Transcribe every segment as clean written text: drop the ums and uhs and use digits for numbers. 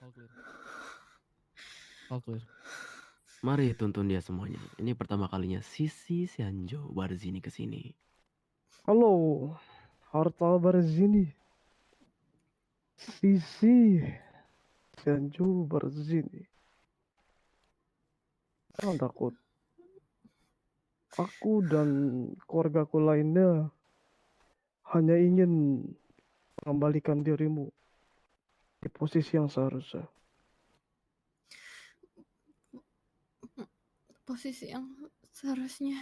All clear. All clear. Mari tuntun dia semuanya. Ini pertama kalinya Sisi Xianzhou Barzini ke sini. Halo, harta Barzini. Sisi Xianzhou Barzini. Jangan takut. Aku dan keluargaku lainnya hanya ingin mengembalikan dirimu di posisi yang seharusnya. Posisi yang seharusnya.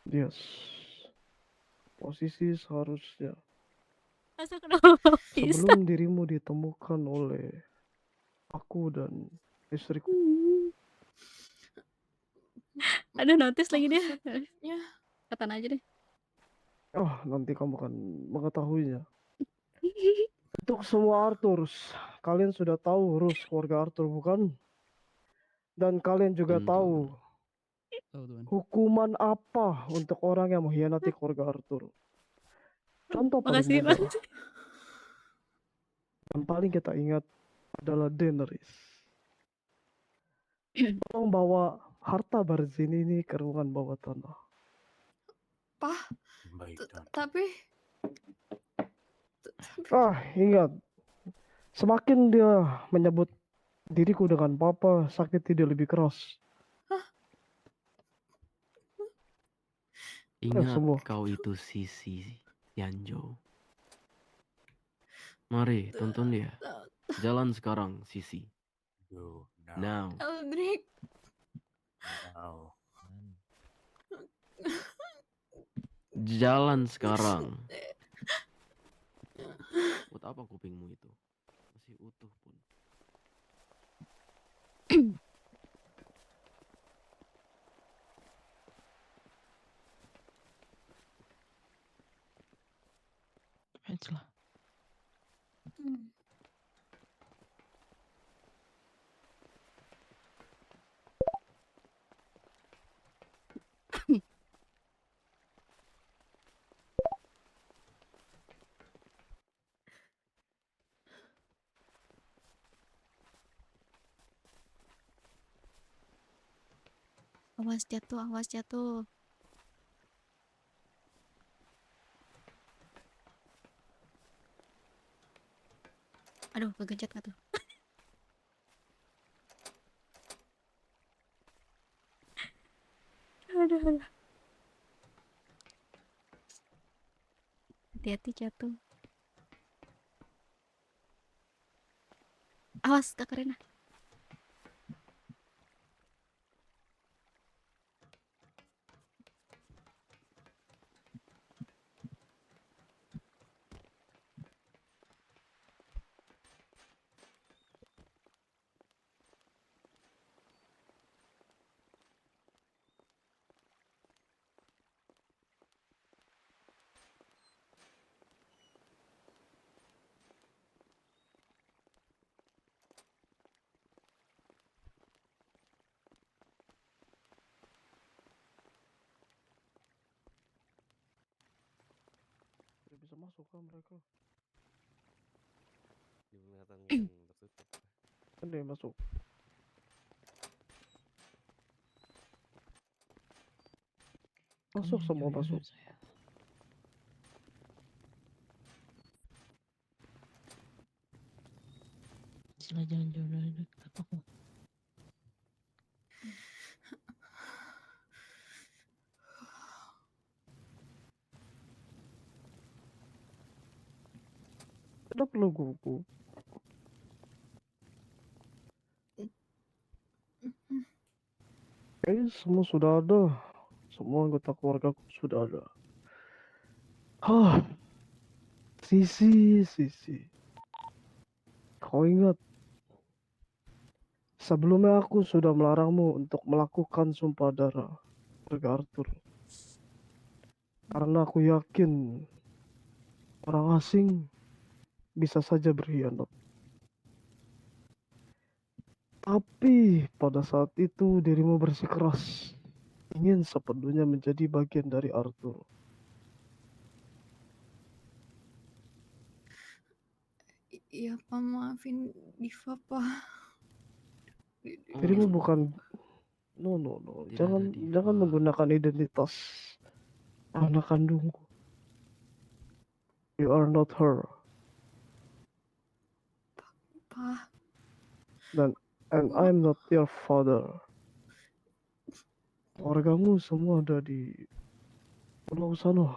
Yes. Posisi seharusnya. Masa kenapa bisa? Sebelum dirimu ditemukan oleh aku dan istriku. Ada notice lagi dia. Ya, katakan aja deh. Oh, nanti kamu akan mengetahuinya. Untuk semua Arthurs, kalian sudah tahu Rus keluarga Arthur bukan? Dan kalian juga tahu Tahu tuan. hukuman apa untuk orang yang mengkhianati keluarga Arthur. Contoh paling Makasih, mudah makasih. yang paling kita ingat adalah Daenerys. Tolong bawa harta Barzini ini ke ruangan bawah tanah. Pak, Baik, Tuan. tapi Ingat, semakin dia menyebut diriku dengan papa, sakit dia lebih keras. Ingat semua. kau itu Sisi Xianzhou. Mari tuntun dia. Jalan sekarang Sisi. Go Now. Eldrick, now. Jalan sekarang. Buat apa kupingmu itu? Masih utuh pun. Baiklah. awas jatuh, awas jatuh. Aduh, kegencet nggak tuh? Aduh. Hati-hati jatuh. Awas, Kak Karina. Tidak bisa masuk kan mereka. Mengatakan tertutup. Kan dia masuk. Masuk Kamu semua menjauhi masuk. agar saya. Sila jangan jauh dari dekat aku. Tidak perlu gugup. Oke, semua sudah ada. Semua anggota keluarga sudah ada. Sisi. Kau ingat, sebelumnya aku sudah melarangmu untuk melakukan sumpah darah keluarga Arthur. Karena aku yakin orang asing bisa saja berkhianat. Tapi pada saat itu dirimu bersikeras ingin sepenuhnya menjadi bagian dari Arthur. Iya, Pak, maafin Diva, Pak. Dirimu Oh, bukan, no. tidak ada Jangan Diva. menggunakan identitas anak kandungku. You are not her. Pak, And I'm not your father. Keluargamu semua ada di pulau sana.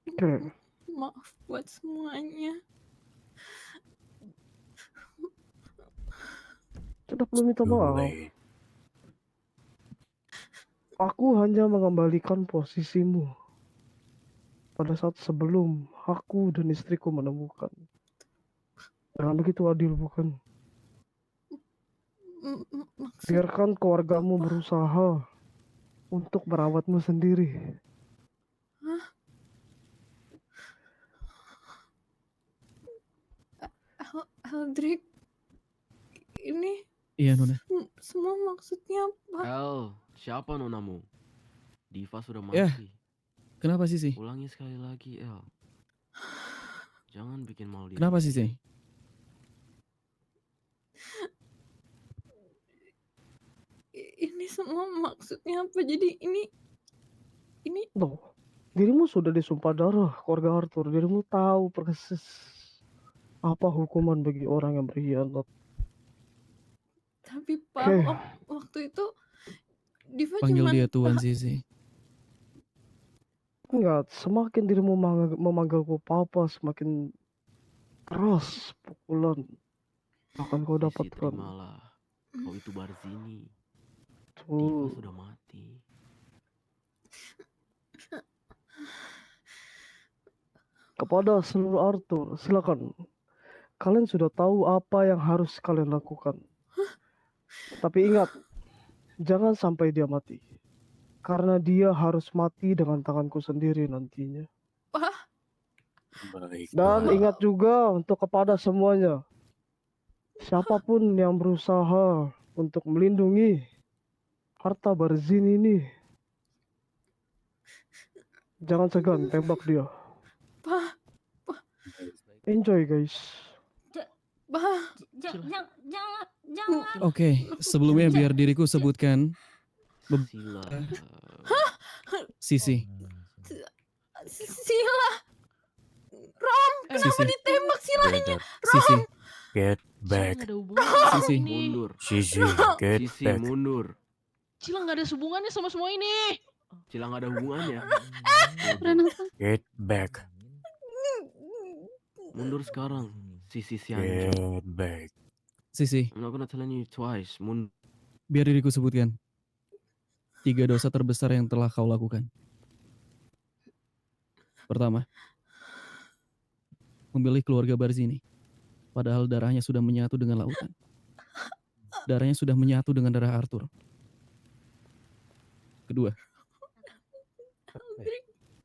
Oke, maaf buat semuanya. tidak perlu minta Too maaf. late. Aku hanya mengembalikan posisimu pada saat sebelum aku dan istriku menemukan. Jangan begitu adil, bukan? Maksud Biarkan keluargamu berusaha untuk merawatmu sendiri. Aldrich, ini Iya, Nona. semua maksudnya apa? El, siapa nonamu? Diva sudah Ya. mati. Kenapa sih? Ulangi sekali lagi, El. Jangan bikin malu diri. Kenapa sih? Ini semua maksudnya apa? Jadi ini No, dirimu sudah disumpah darah keluarga Arthur. Dirimu tahu persis apa hukuman bagi orang yang berkhianat. tapi Pak, Oke. waktu itu Diva Panggil cuman dia Tuan Sisi. Enggak, semakin dirimu memanggilku papa, semakin keras pukulan akan kau Sisi, dapatkan. terimalah. Kau itu Barzini. Diva Tuh. sudah mati. Kepada seluruh Arthur, silakan. Kalian sudah tahu apa yang harus kalian lakukan. Tapi ingat, jangan sampai dia mati. Karena dia harus mati dengan tanganku sendiri nantinya. Pak, Dan Baiklah. ingat juga untuk kepada semuanya. Siapapun yang berusaha untuk melindungi harta Barzini ini, jangan segan tembak dia. Pak, Enjoy guys. Pak. Jangan. Oke, sebelumnya biar diriku sebutkan Sila. Sisi. Sila. Rom, kenapa Sisi. ditembak Silanya? Get, Sisi. get Cila back. nggak ada hubungannya sama Sisi. ini. Mundur. Sisi, get Sisi, back. mundur. Cila nggak ada hubungannya sama semua ini. Cila nggak ada hubungannya. Renata. Get back. Mundur sekarang. Sisi Sianjo. Get back. Sisi. I'm not gonna tell you twice. Biar diriku sebutkan 3 dosa terbesar yang telah kau lakukan. Pertama, memilih keluarga Barzini, padahal darahnya sudah menyatu dengan lautan. Darahnya sudah menyatu dengan darah Arthur. Kedua,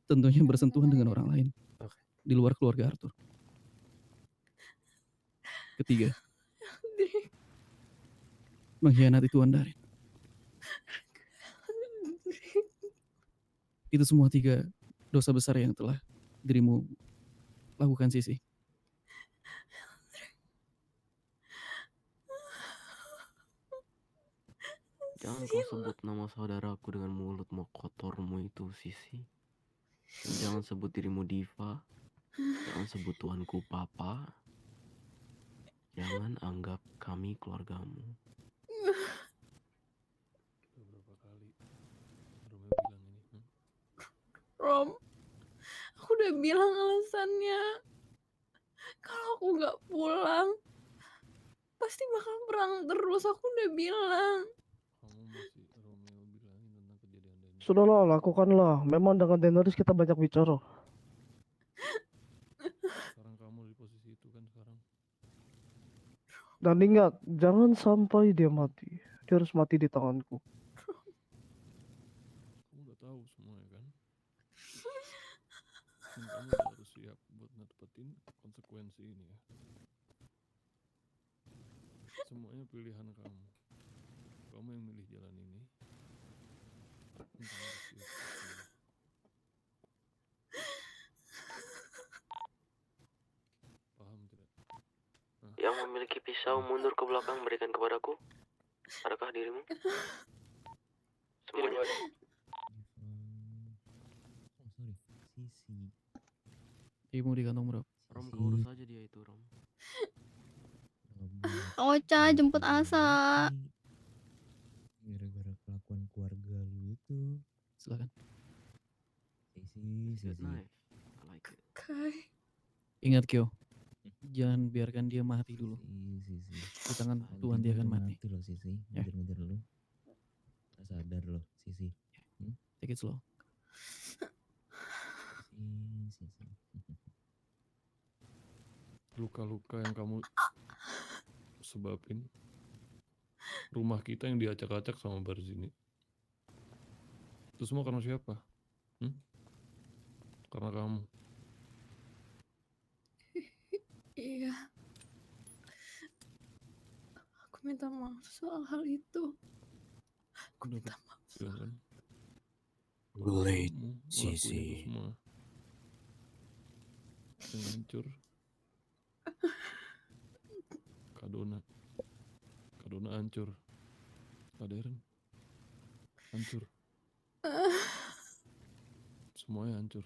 tentunya bersentuhan dengan orang lain di luar keluarga Arthur. Ketiga, mengkhianati Tuan Darin. Itu semua 3 dosa besar yang telah dirimu lakukan, Sisi. Jangan kau sebut nama saudaraku dengan mulutmu kotormu itu, Sisi. Jangan sebut dirimu Diva. Jangan sebut tuanku Papa. Jangan anggap kami keluargamu. Beberapa kali Romeo bilang ini. Rom, aku udah bilang alasannya. Kalau aku nggak pulang, pasti bakal perang terus. Aku udah bilang. Kamu masih Romeo bilangin tentang kejadian dan Sudahlah, lakukanlah. Memang dengan Daenerys kita banyak bicara. sekarang kamu di posisi itu kan sekarang. Dan ingat, jangan sampai dia mati. Dia harus mati di tanganku. Kamu udah tahu semuanya kan? Dan kamu udah harus siap buat ngedapetin konsekuensi ini ya. Semuanya pilihan kamu. Kamu yang milih jalan ini. Dan kamu harus siap. Pisau mundur ke belakang, berikan kepadaku. Adakah dirimu? Semuanya. Ibu di kantong berapa? Rom, kau urus aja dia itu, Rom. Ocha jemput Asa. Gara-gara kelakuan keluarga lu itu. Silakan. Good knife. I like it. Kai. Ingat Kyo, jangan biarkan dia mati dulu. Di tangan Tuhan dia akan mati. Loh Sisi, Ya. ngejar-ngejar lu. Gak sadar loh Sisi. Take it slow. Sisi. Luka-luka yang kamu sebabin. Rumah kita yang diacak-acak sama Barzini. Itu semua karena siapa? Karena kamu. Iya. Aku minta maaf soal hal itu. Aku minta maaf. Ya kan? Late, Kamu ngelakuin Sisi. itu semua. Yang hancur. Kadona hancur. Kaderen hancur. Semuanya hancur.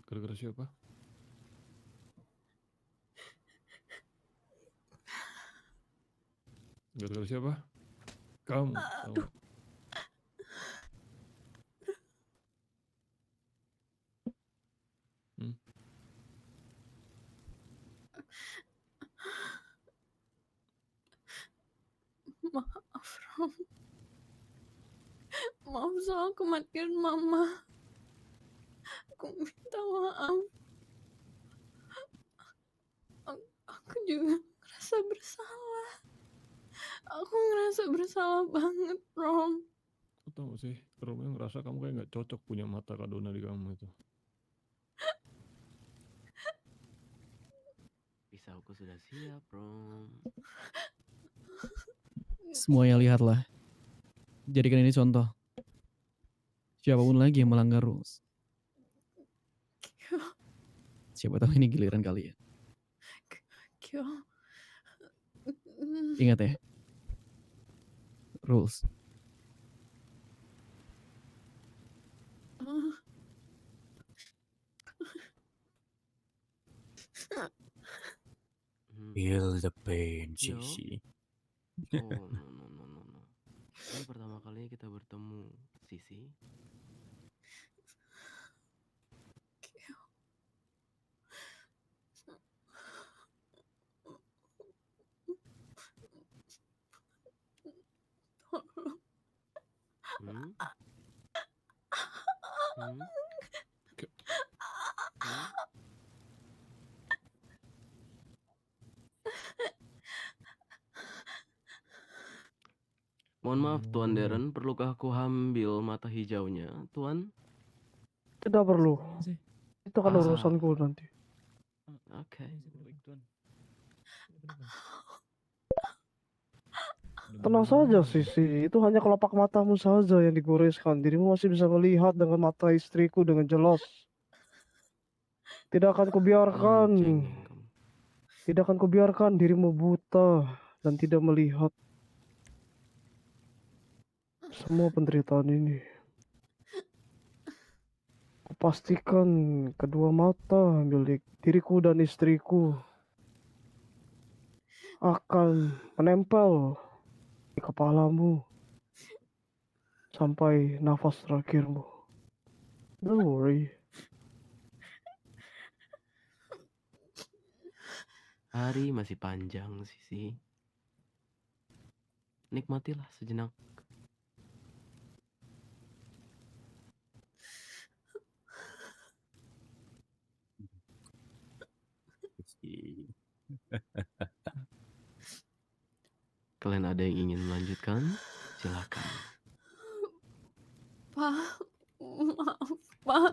Gara-gara siapa? Gara-gara siapa? Kamu. Maaf, Rom. Maaf soal kematian Mama. Aku minta maaf. Aku juga ngerasa bersalah. Aku ngerasa bersalah banget, Rom. Kau tau gak sih, Romeo ngerasa kamu kayak gak cocok punya mata Kadona di kamu itu. Pisauku sudah siap, Rom. Semuanya lihatlah. Jadikan ini contoh. Siapapun lagi yang melanggar rules. Siapa tahu ini giliran kalian. Kyo. Ingat ya. Rules. Feel the pain, Yo. Sisi. Oh, no. Ini pertama kalinya kita bertemu, Sisi. Hmm? Mohon maaf, Tuan Darren, perlukah aku ambil mata hijaunya, Tuan? Tidak perlu. Itu kan urusanku nanti. Oke. Tenang saja, Sisi. Itu hanya kelopak matamu saja yang digoreskan. Dirimu masih bisa melihat dengan mata istriku dengan jelas. Tidak akan kubiarkan. Cengeng kamu. Tidak akan kubiarkan dirimu buta dan tidak melihat semua penderitaan ini. Kupastikan kedua mata milik diriku dan istriku akan menempel di kepalamu sampai nafas terakhirmu. Don't worry. Hari masih panjang, Sisi. Nikmatilah sejenak. Kalian ada yang ingin melanjutkan? Silakan. Pak, maaf, Pak.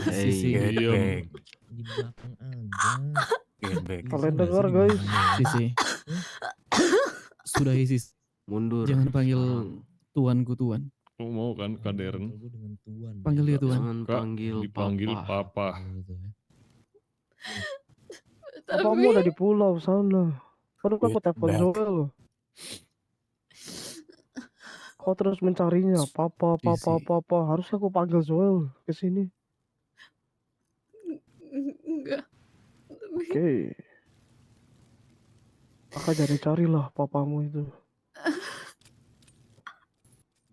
Hey, Sisi. Get Diam. back. Di belakang aja. Get back. Kalian Bisa dengar, nggak sih guys? dimana? Sisi. Sudah Isis. mundur. Jangan panggil sekarang. tuanku tuan. Kamu mau kan, Kaderen? Kalau gua dengan tuan. Panggil dia tuan. Jangan Kak, panggil dipanggil papa. papa. Gitu ya. Papamu ada di pulau sana. Baru aku Get telepon back. Joel loh. Kau terus mencarinya, papa. Sisi, Harusnya aku panggil Joel ke sini. Enggak. Tapi Oke. Maka carilah papamu itu.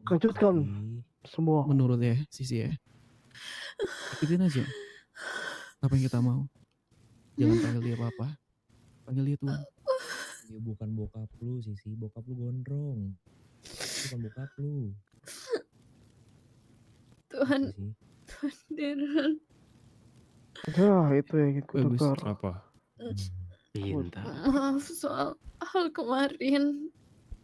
Lanjutkan Ih, semua. menurut ya, Sisi ya, ikutin aja apa yang kita mau. Jangan panggil dia papa, panggil dia Tuan. dia bukan bokap lu, Sisi. Bokap lu gondrong. Bukan bokap lu. Tuhan, Sisi. Tuhan Darren. Ya, itu yang ingin Bagus. kutukar. Apa? Pintar. Maaf soal hal kemarin.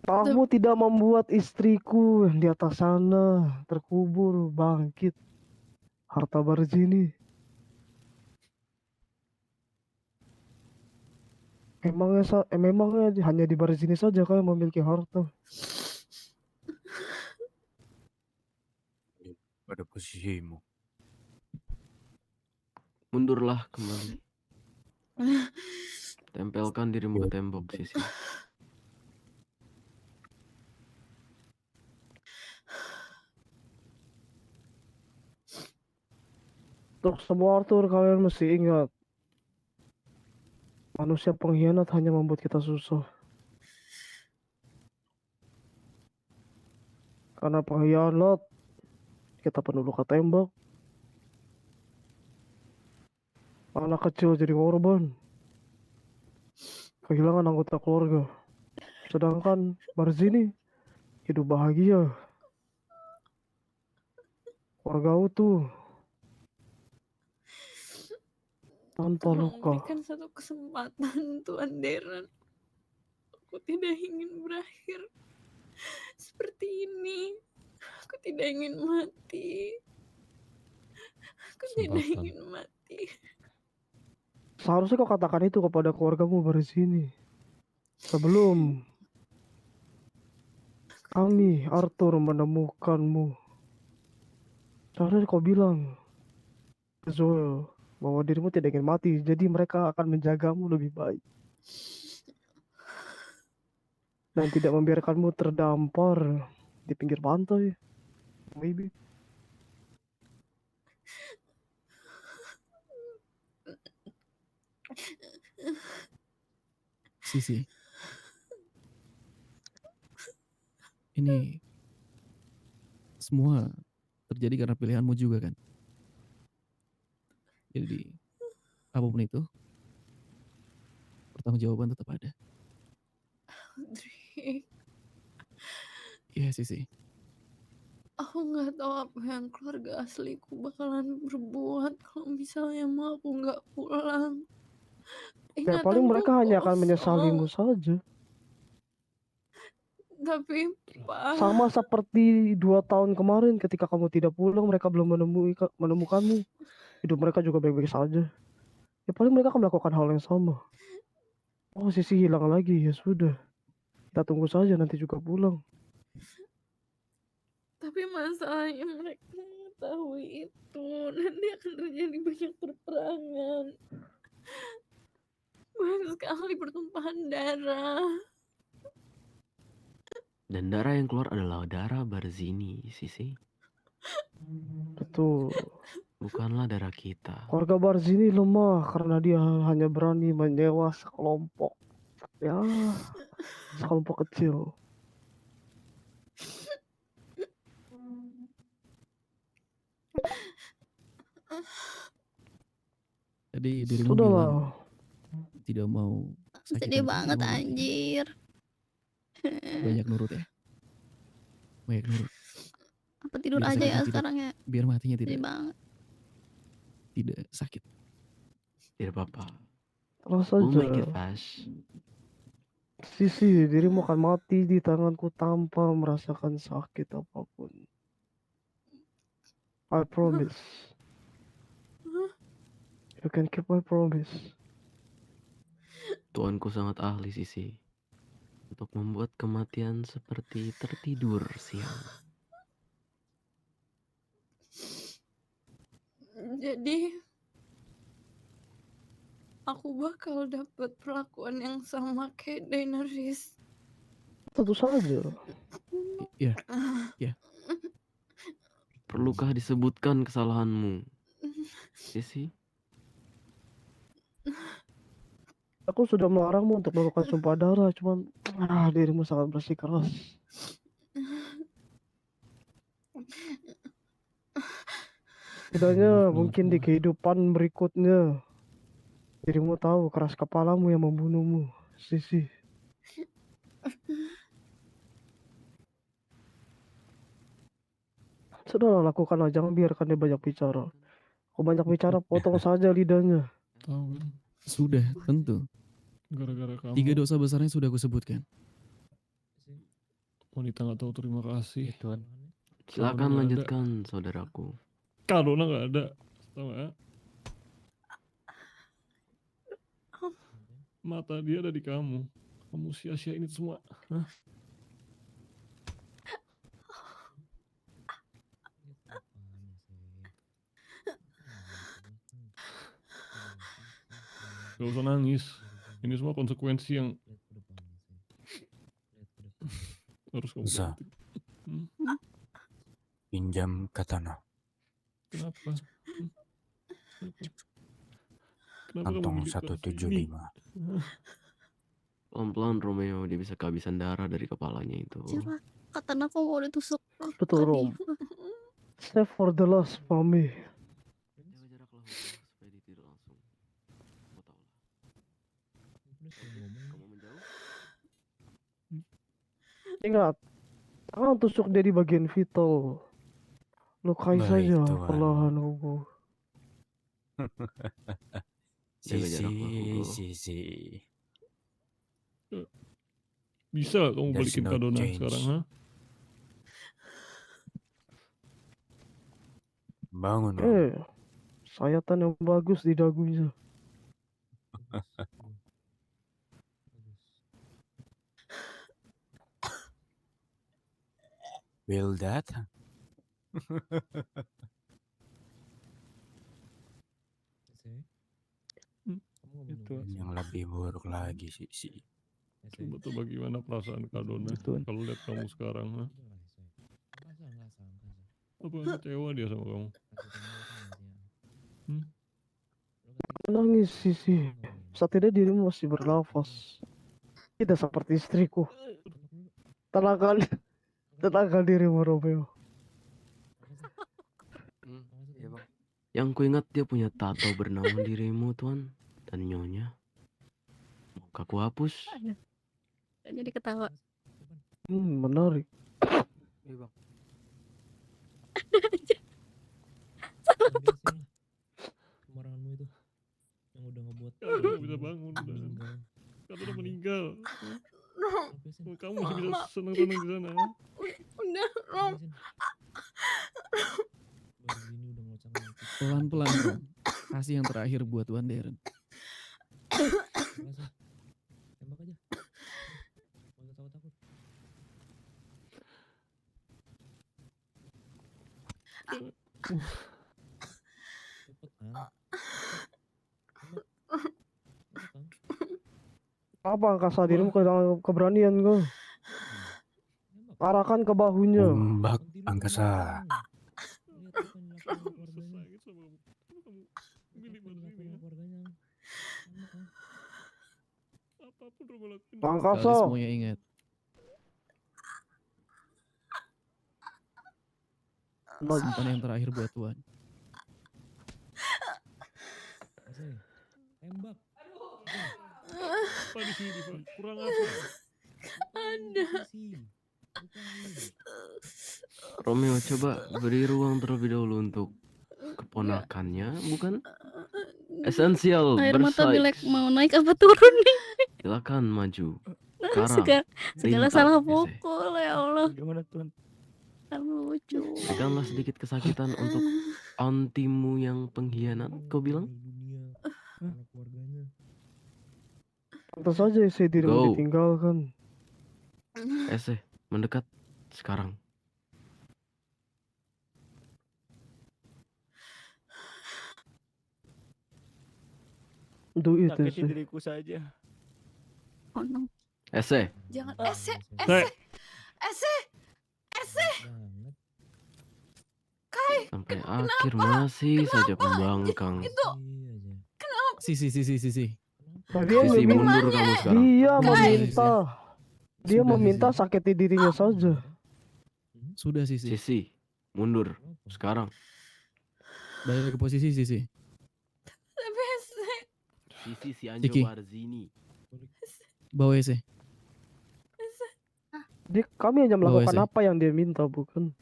Kamu tidak membuat istriku yang di atas sana terkubur bangkit. Harta Barzini. Memangnya hanya di Barzini saja kau yang memiliki harta. Pada posisimu. Mundurlah kembali. Tempelkan dirimu ke Get tembok, back. Sisi. Untuk semua Arthur, kalian mesti ingat. Manusia pengkhianat hanya membuat kita susah. Karena pengkhianat, kita penuh luka tembak. Anak kecil jadi korban. Kehilangan anggota keluarga. Sedangkan Barzini hidup bahagia. Keluarga utuh. Tanpa Tolong luka. berikan satu kesempatan, Tuan Darren. Aku tidak ingin berakhir seperti ini. Aku tidak ingin mati. Aku tidak Kesempatan. ingin mati. Seharusnya kau katakan itu kepada keluargamu Barzini. Sebelum kami, Arthur, menemukanmu. Seharusnya kau bilang ke Joel bahwa dirimu tidak ingin mati. Jadi mereka akan menjagamu lebih baik. Dan tidak membiarkanmu terdampar di pinggir pantai. Maybe. Sisi, ini semua terjadi karena pilihanmu juga kan. Jadi apapun itu, pertanggungjawaban tetap ada. Drake, Iya Sisi, aku nggak tahu apa yang keluarga asliku bakalan berbuat kalau misalnya mau aku nggak pulang. Ya paling Ingatanku mereka hanya akan menyesalimu kosong. saja. Tapi Pak, Sama seperti 2 tahun kemarin ketika kamu tidak pulang, mereka belum menemukanmu. Hidup mereka juga baik-baik saja. Ya paling mereka akan melakukan hal yang sama. Oh, Sisi hilang lagi. Ya sudah. Kita tunggu saja nanti juga pulang. tapi masalahnya mereka mengetahui itu nanti akan terjadi banyak perperangan. Banyak sekali pertumpahan darah. Dan darah yang keluar adalah darah Barzini, Sisi. Betul. Bukanlah darah kita. Keluarga Barzini lemah karena dia hanya berani menyewa sekelompok. Ya, sekelompok kecil. tadi dirimu bilang Sudahlah. tidak mau sakit Sedih hati, banget tidak mau mati. anjir. Banyak nurut ya. Banyak nurut. Apa tidur Biar aja ya sakitnya tidak, sekarang ya. biar matinya Sedih tidak banget. sakit. Tidak apa-apa. Terus We'll make it saja. fast. Sisi, dirimu akan mati di tanganku tanpa merasakan sakit apapun. I promise. You can keep my promise. Tuanku sangat ahli, Sisi, untuk membuat kematian seperti tertidur siang. Jadi aku bakal dapat perlakuan yang sama kayak Daenerys. Tentu saja. Iya. Perlukah disebutkan kesalahanmu, Sisi? Aku sudah melarangmu untuk melakukan sumpah darah, cuman dirimu sangat bersikeras. Setidaknya mungkin di kehidupan berikutnya dirimu tahu keras kepalamu yang membunuhmu, Sisi. Sudahlah, lakukanlah, jangan biarkan dia banyak bicara. Kau banyak bicara, potong saja lidahnya. Tahu kan? Sudah, tentu. Gara-gara 3 kamu dosa besarnya sudah aku sebutkan. wanita nggak tahu terima kasih. Ya Tuhan. Silakan nggak ada. lanjutkan, saudaraku. Kak Dona nggak ada. Tahu nggak? Mata dia ada di kamu. Kamu sia-siain itu semua. Hah? Gak usah nangis. Ini semua konsekuensi yang harus kamu Za. ganti. Hmm? Pinjam katana. Kenapa? Hmm? Kenapa kamu Kantong milih kelas ini? 175. Pelan-pelan Romeo, dia bisa kehabisan darah dari kepalanya itu. Cira, katana kok mau ditusuk. Betul, Rom. Save for the last, Mami. Jaga jarak lah supaya dia tidak langsung. Kau tahu lah. Kamu menjauh? Ingat, jangan tusuk dia di bagian vital. Lukai Baik, saja Tuhan. perlahan, Hugo. Jaga jarak lah, Hugo. Sisi. Bisa gak kamu There's balikin no Kak Dona change. sekarang, ha? Bangun, Rom. Sayatan yang bagus di dagunya. Will that? Itu. Yang lebih buruk lagi sih. Coba tuh bagaimana perasaan Kak Dona Betul. kalau lihat kamu sekarang, ha? Apa kecewa dia sama kamu? Menangis, Sisi. Saat ini dirimu masih bernafas. Tidak seperti istriku. Tenangkan, tenangkan dirimu, Romeo. Iya bang. Yang kuingat dia punya tato bernama dirimu, Tuan. Dan Nyonya. Mau aku hapus? Jadi ketawa. Menarik. Iya bang. Kemarahanmu itu yang udah ngebuat Kak Dona bisa bangun udah. Kak Dona meninggal. Kamu masih bisa senang-senang di sana, ha? Udah, Rom. Pelan-pelan, Rom. Kasih yang terakhir buat Tuan Darren. Tembak aja. Gak usah takut-takut. Cepet, kan? Apa angkasa dirimu kehilangan keberanian kau? Arahkan ke bahunya. Ombak angkasa. Selesai gitu sama kamu. Kamu milih baru ini, ha? Apapun Romo lakuin. Kali Angkasa. semuanya ingat. Simpan yang terakhir buat Tuan. Tembak. Apa di sini, Pak? Kurang apa? Ada. Romeo, coba beri ruang terlebih dahulu untuk keponakannya, bukan? Esensial Air mata Bilek bersaik. mau naik apa turun nih? Silakan maju. Sekarang. Segala Rintang, salah Ese. pukul ya Allah. Gimana Tuan? Kan lucu. Berikanlah sedikit kesakitan untuk antimu yang pengkhianat, kau bilang? Keluarganya. Pantas saja isi dirimu Go. ditinggalkan. Ese, mendekat sekarang. Do it, Sakiti Ese. diriku saja. Oh no. Ese, Jangan Ah, ese, Ese. ese, ese. Banget. Kai, sampai akhir masih saja kenapa? pembangkang. Itu Iya aja. kenapa? Si. Kenapa? Dia Sisi meminta, mundur kamu sekarang. dia Sudah, meminta, dia Sudah, meminta Sisi. sakiti dirinya saja. Sudah Sisi. Sisi, mundur Kenapa? sekarang. Balik ke posisi Sisi. Tapi ese. Sisi si Anjo Ciki. Barzini. Bawa Ese. Kami hanya Bawa melakukan Ese. apa yang dia minta, bukan?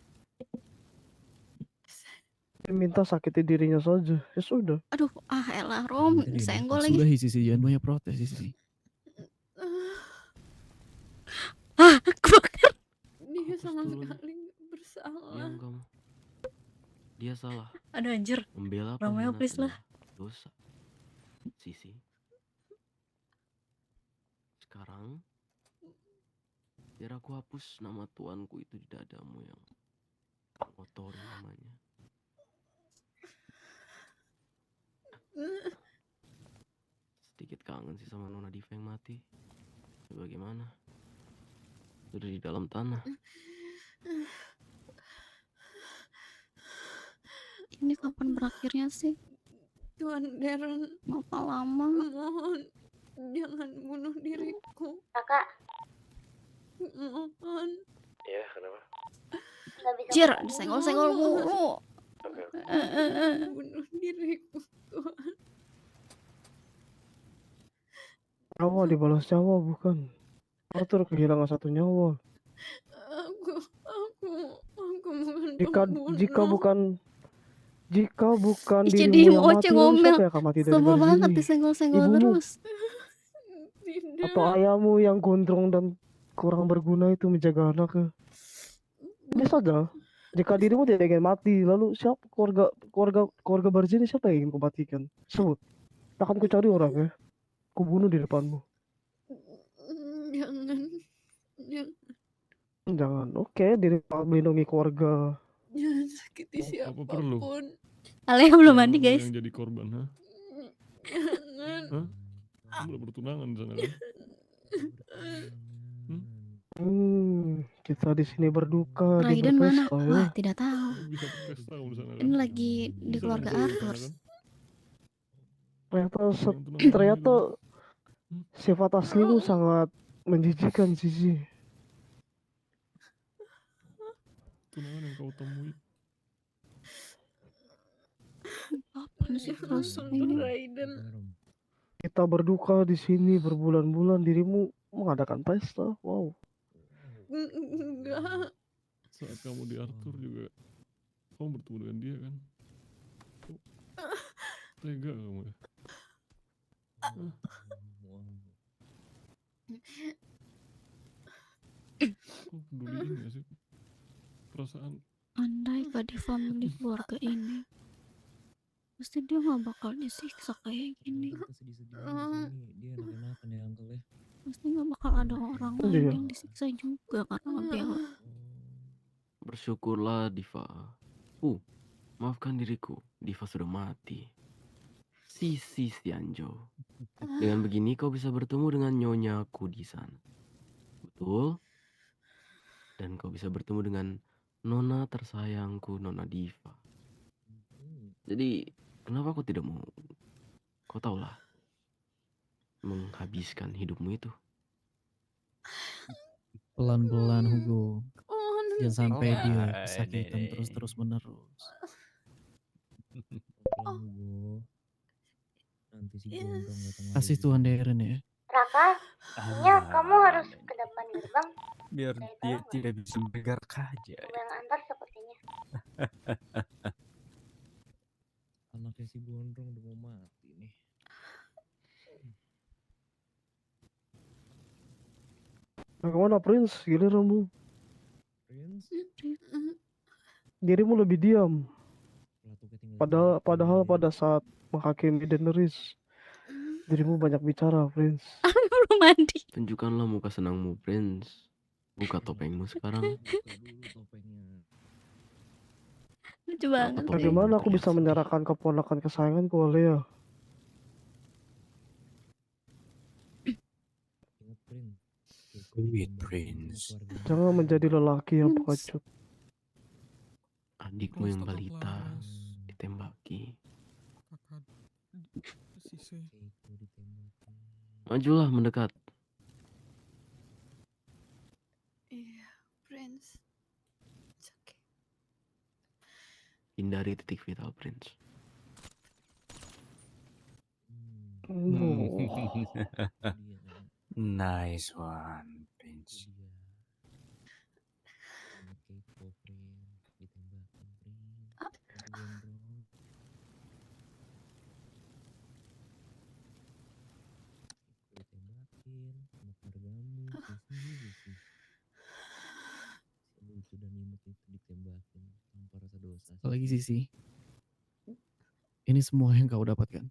Dia minta sakiti dirinya saja. Ya sudah. Aduh, elah Rom, Nanti dia senggol lagi. Sudah Sisi, jangan banyak protes Sisi. Kebakar. Dia sama dulu nih. sekali nggak bersalah. Diam kamu. Dia salah. Aduh anjir. Membela Romeo, pengkhianat please lah. adalah dosa. Sisi. Sekarang biar aku hapus nama tuanku itu di dadamu yang kotori namanya. Sedikit kangen sih sama Nona Diva yang mati. Bagaimana? Sudah di dalam tanah. Ini kapan berakhirnya sih? Tuan Darren, Ngapa lama? mohon jangan bunuh diriku. Kakak, Mohon. Ya, kenapa? nggak bisa Jir, ngomong. disenggol-senggol mulu. Bunuh diriku, Tuhan. Nyawa dibalas nyawa, bukan? Arthur kehilangan satu nyawa. Aku bukan Jika pembunuh. jika bukan Ih, dirimu jadi yang Oce mati, lalu ngomel. siapa yang akan mati dari Sebel banget sini? disenggol-senggol Ibumu terus. atau ayahmu yang gondrong dan kurang berguna itu menjaga anaknya? Ini saja. Jika dirimu tidak ingin mati, lalu siapa keluarga Barzini siapa yang ingin kau matikan? Sebut. Akan ku cari orangnya. Ku bunuh di depanmu. Jangan. Jangan. Oke, dirimu melindungi keluarga. Jangan sakiti Apa perlu? siapapun. Alea belum Yang mandi kamu guys. yang jadi korban, ha? Jangan. Hah? Kamu udah bertunangan di sana kan? Kita di sini berduka, dia Raiden mana? berpesta ya. Wah, tidak tahu. Kamu bisa berpesta kamu di sana kan? Ini lagi di Bisa keluarga berduka di sana Arthur. kan? Ternyata sifat aslimu sangat menjijikan, Sisi. Tunangan yang kau temui. Apaan sih terus Untuk ini? Raiden. Kita berduka di sini berbulan-bulan, dirimu mengadakan pesta. Wow. Enggak. Saat kamu di Arthur juga, kamu bertemu dengan dia kan? Tega kamu ya? Kok peduliin gak sih? Perasaan Andai gak di family keluarga ini, pasti dia gak bakal disiksa kayak gini. Kita sedih-sedih di sini. Dia enak-enakan ya uncle ya. Pasti gak bakal ada orang lain Iya. yang disiksa juga karena ngebela. Bersyukurlah Diva. Maafkan diriku. Diva sudah mati. Sisi Anjo. Dengan begini kau bisa bertemu dengan nyonyaku di sana. Betul? Dan kau bisa bertemu dengan Nona tersayangku, Nona Diva. Jadi, kenapa aku tidak mau? Kau tahulah, menghabiskan hidupmu itu. Pelan-pelan Hugo. Mohon Jangan sampai dia Nah, kesakitan ini. terus menerus. Pelan Hugo. Nanti si gondrong datang lagi. Kasih Tuhan Darren ya. Raka, kayaknya kamu harus ke depan gerbang. Biar Saya dia tahu tidak bisa bergerak aja. Aku yang antar sepertinya. Anaknya si gondrong udah mau mati nih. Bagaimana Prince? Giliranmu. Prince, Dirimu lebih diam. Ratu ketinggalan Padahal jauh. pada saat menghakimi Daenerys, dirimu banyak bicara, Prince. Belum mandi. Tunjukkanlah muka senangmu, Prince. Buka topengmu sekarang. Buka dulu topengnya. Lucu banget sih. Bagaimana aku bisa menyerahkan keponakan kesayanganku, Alea? Sweet ditembak Prince. sama keluarga Jangan menjadi lelaki yang Prince. pengecut. Adikmu yang balita ditembaki. Kakak Sisi. Keiko ditembakin. Majulah mendekat. Iya, Prince. It's okay. Hindari titik vital, Prince. Oh, Nice one, Prince. Itu dia. Sama Keiko, Prince. Ditembakin, Prince. Sampai gondrong. Keiko ditembakin sama keluargamu. Sisi. Si lucu dan imut itu ditembakin tanpa rasa dosa. Apalagi Sisi. Ini semua yang kau dapatkan.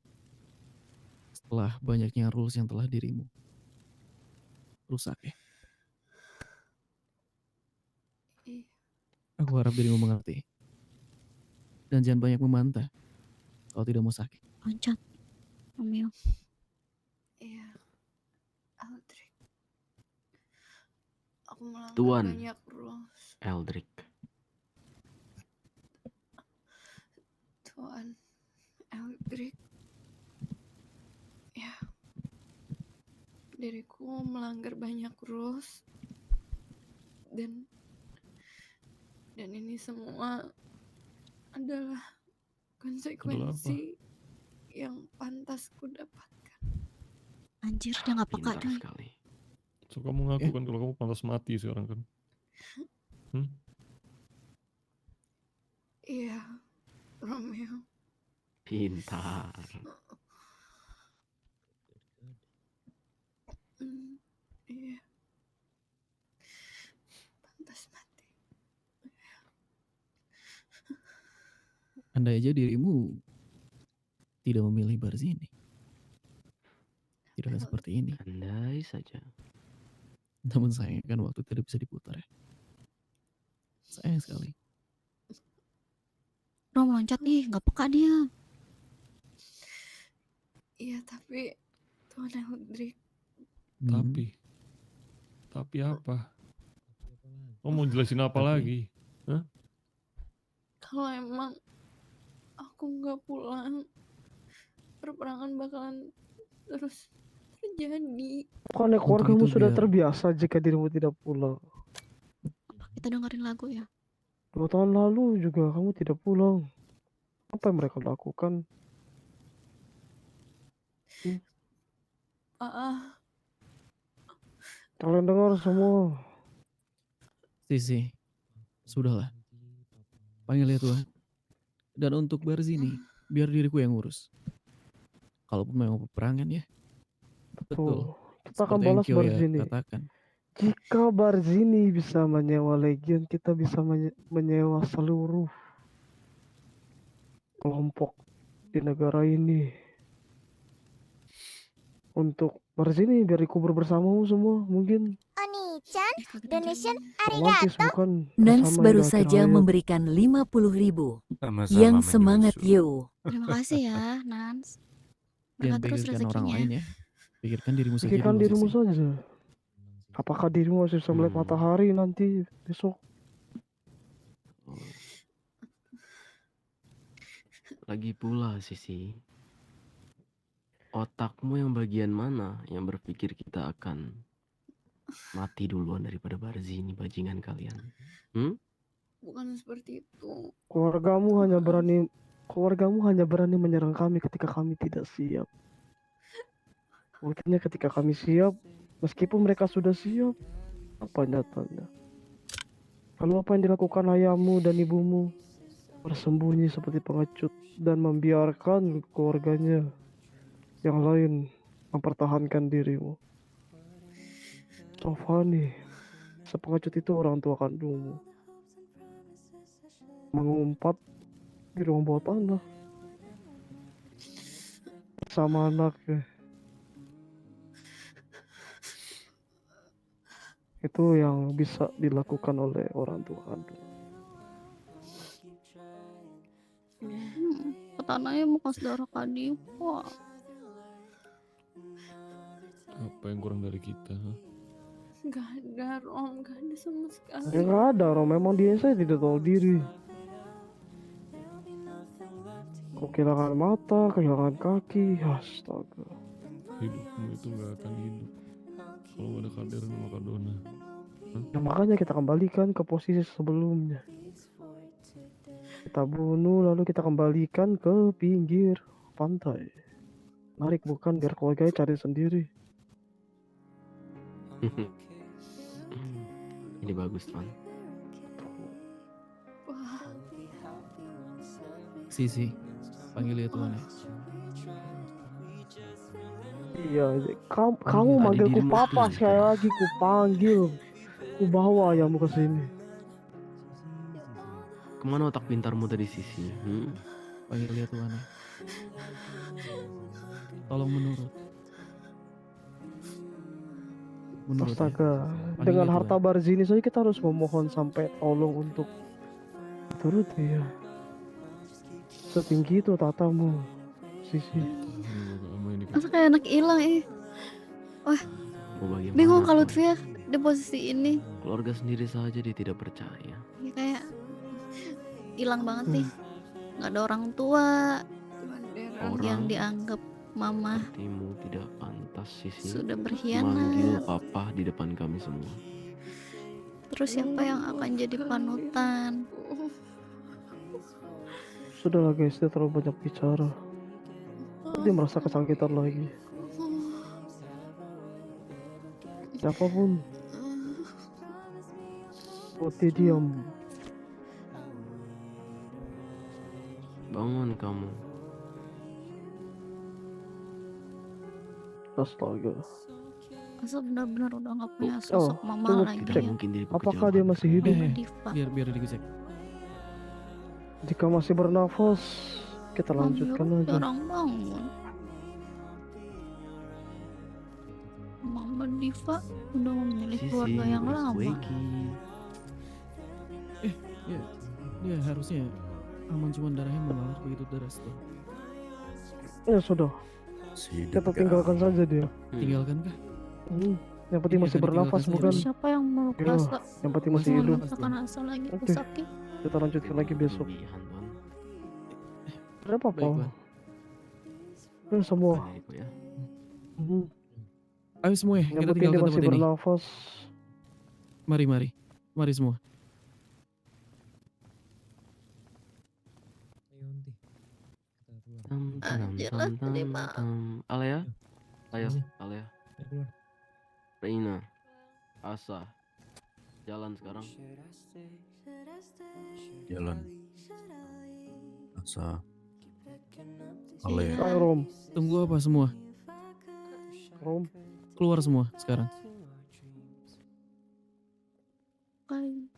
Setelah banyaknya rules yang telah dirimu rusak ya. Iya. Aku harap dirimu mengerti. Dan jangan banyak membantah. Kalau tidak mau sakit. Loncat. Romeo. Iya. Aldrich. Aku melanggar Tuan. banyak rules. Eldrick. Tuan Eldrick. Ya. Diriku melanggar banyak rules. Dan ini semua adalah konsekuensi yang pantas ku dapatkan. Anjir, dia gak peka Pintar doi. sekali. So kamu ngaku kan kalau kamu pantas mati sekarang kan? Iya, Romeo. Pintar. Iya. Pantas mati. Andai aja dirimu tidak memilih Barzini. Tidak akan seperti ini. Andai saja. Namun sayang kan waktu tidak bisa diputar ya. Sayang sekali. Rom loncat nih, gak peka dia. Iya, tapi Tuan Eldrick. Tapi apa? Kamu mau jelasin apa lagi? Hah? Kalau emang aku nggak pulang, perperangan bakalan terus terjadi. bukannya Untuk keluargamu itu sudah biar- terbiasa jika dirimu tidak pulang. Kita dengerin lagu ya. 2 tahun lalu juga kamu tidak pulang. Apa yang mereka lakukan? Kalian dengar semua. Sisi. Sudahlah. Panggil ya Tuhan. Dan untuk Barzini, biar diriku yang ngurus. Kalaupun memang peperangan ya. Betul. Kita akan Seperti yang balas Kyo ya Barzini. katakan. Jika Barzini bisa menyewa Legion, kita bisa menyewa seluruh kelompok di negara ini. Untuk Barzini biar ikut bersamamu semua mungkin. Oni-chan, donation Romantis arigato. bukan? Nans Bersama baru hingga akhir saja hayat. memberikan 50.000. Sama-sama Yang semangat menyusul. yo. Terima kasih ya, Nans. Jangan Berkat terus pikirkan orang rezekinya. lain ya. Pikirkan dirimu saja Pikirkan dulu, dirimu Sisi. saja. Apakah dirimu masih bisa melihat matahari nanti besok? Lagi pula Sisi, otakmu yang bagian mana yang berpikir kita akan mati duluan daripada Barzini, bajingan kalian? Bukan seperti itu. Keluargamu hanya berani menyerang kami ketika kami tidak siap. Mungkinnya ketika kami siap, meskipun mereka sudah siap, apa nyatanya? Lalu apa yang dilakukan ayahmu dan ibumu? Bersembunyi seperti pengecut dan membiarkan keluarganya yang lain mempertahankan dirimu. Sofani, sepengecut itu orang tua kandungmu. Mengumpat di ruang bawah tanah sama anaknya. Itu yang bisa dilakukan oleh orang tua kandung. Petananya bekas darah Kadipa. Apa yang kurang dari kita? Hah? Gak ada Rom, gak ada sama sekali. Ya nggak ada Rom, memang dia saya tidak tahu diri. Kok kehilangan mata, kehilangan kaki, astaga. Hidupmu itu nggak akan hidup kalau nggak ada Kader sama Kak Dona. Nah, makanya kita kembalikan ke posisi sebelumnya. Kita bunuh lalu kita kembalikan ke pinggir pantai. Narik bukan biar keluarganya cari sendiri. Ini bagus Tuan. Wah, Sisi, panggil ya Tuan ya. Iya, kamu Panggil adik manggilku dirimu papa Tuan. sekali lagi, ku panggil, ku bawa ayahmu ke sini. Kemana otak pintarmu tadi Sisi? Panggil ya Tuan ya. Tolong menurut. Menurut ya. Astaga, Panggil dengan ya, harta Tuan. barzini saja kita harus memohon sampai tolong untuk turut ya. Setinggi itu tatamu, Sisi. masa kayak anak hilang Mau bagaimana? Bingung kalau Tuan? Lutfia di posisi ini. Keluarga sendiri saja dia tidak percaya. Ya kayak hilang banget nih. Nggak ada orang tua yang Orang dianggap mama sepertimu tidak pantas Sisi sudah manggil berkhianat. papa di depan kami semua. Terus siapa yang akan jadi panutan? Sudahlah guys, dia terlalu banyak bicara. Dia merasa kesakitan lagi. Siapapun, buat dia diam. Bangun kamu. Astaga. Masa benar-benar udah nggak punya Oh, sosok mama coba lagi Tidak cek. ya? mungkin diriku Apakah kejam dia hati. masih hidup? Diva. Biar aku cek. Jika masih bernafas, kita lanjutkan Mama aja. jarang bangun. Mama Diva udah memilih Sisi, keluarga yang where's lama. Wakey? Ya, dia harusnya aman, cuman darahnya mengalir begitu deras tuh. Ya sudah, kita tinggalkan saja dia. Tinggalkan kah? Yang penting Iya, masih kan bernafas ditinggalkan bukan? saja. Siapa yang meluk Ya, asa? yang penting masih Masih hidup. bernafas. Memaksakan asa lagi aku Oke. sakit. Kita lanjutkan lagi besok. Berlebihan, Tuan. Ada apa Baik, Tuan. Ya semua. Bukan diriku ya. Mhm. Ayo semua ya, Yang kita penting dia tinggalkan masih tempat ini. bernafas. Mari, mari. Mari semua. Ayo Onti. Kita keluar. Tam tam Anjir, tam tam sedih banget. tam. Alea, ayo, Ini. Alea, Ayo keluar. Reina, Asa, jalan sekarang. Jalan. Asa. Iya. Ayo Rom, Tunggu apa semua? Rom. Keluar semua sekarang. Kayak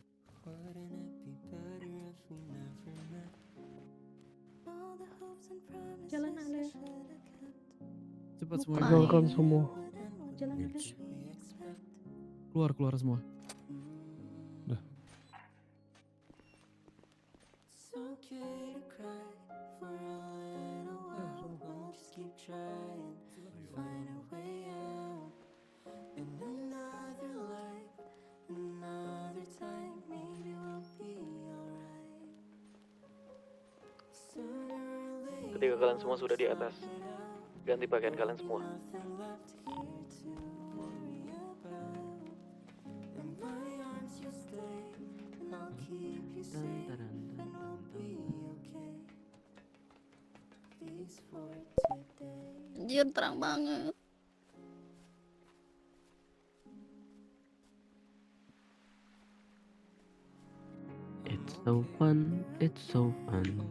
jalan Ale. Cepat semua. Bukan. Tinggalkan semua. Jalan Ale. Bitch. Keluar semua. Ketika kalian semua sudah di atas, ganti pakaian kalian semua. Dan, tadan, dan, dan. Anjir terang banget. It's so fun, it's so fun.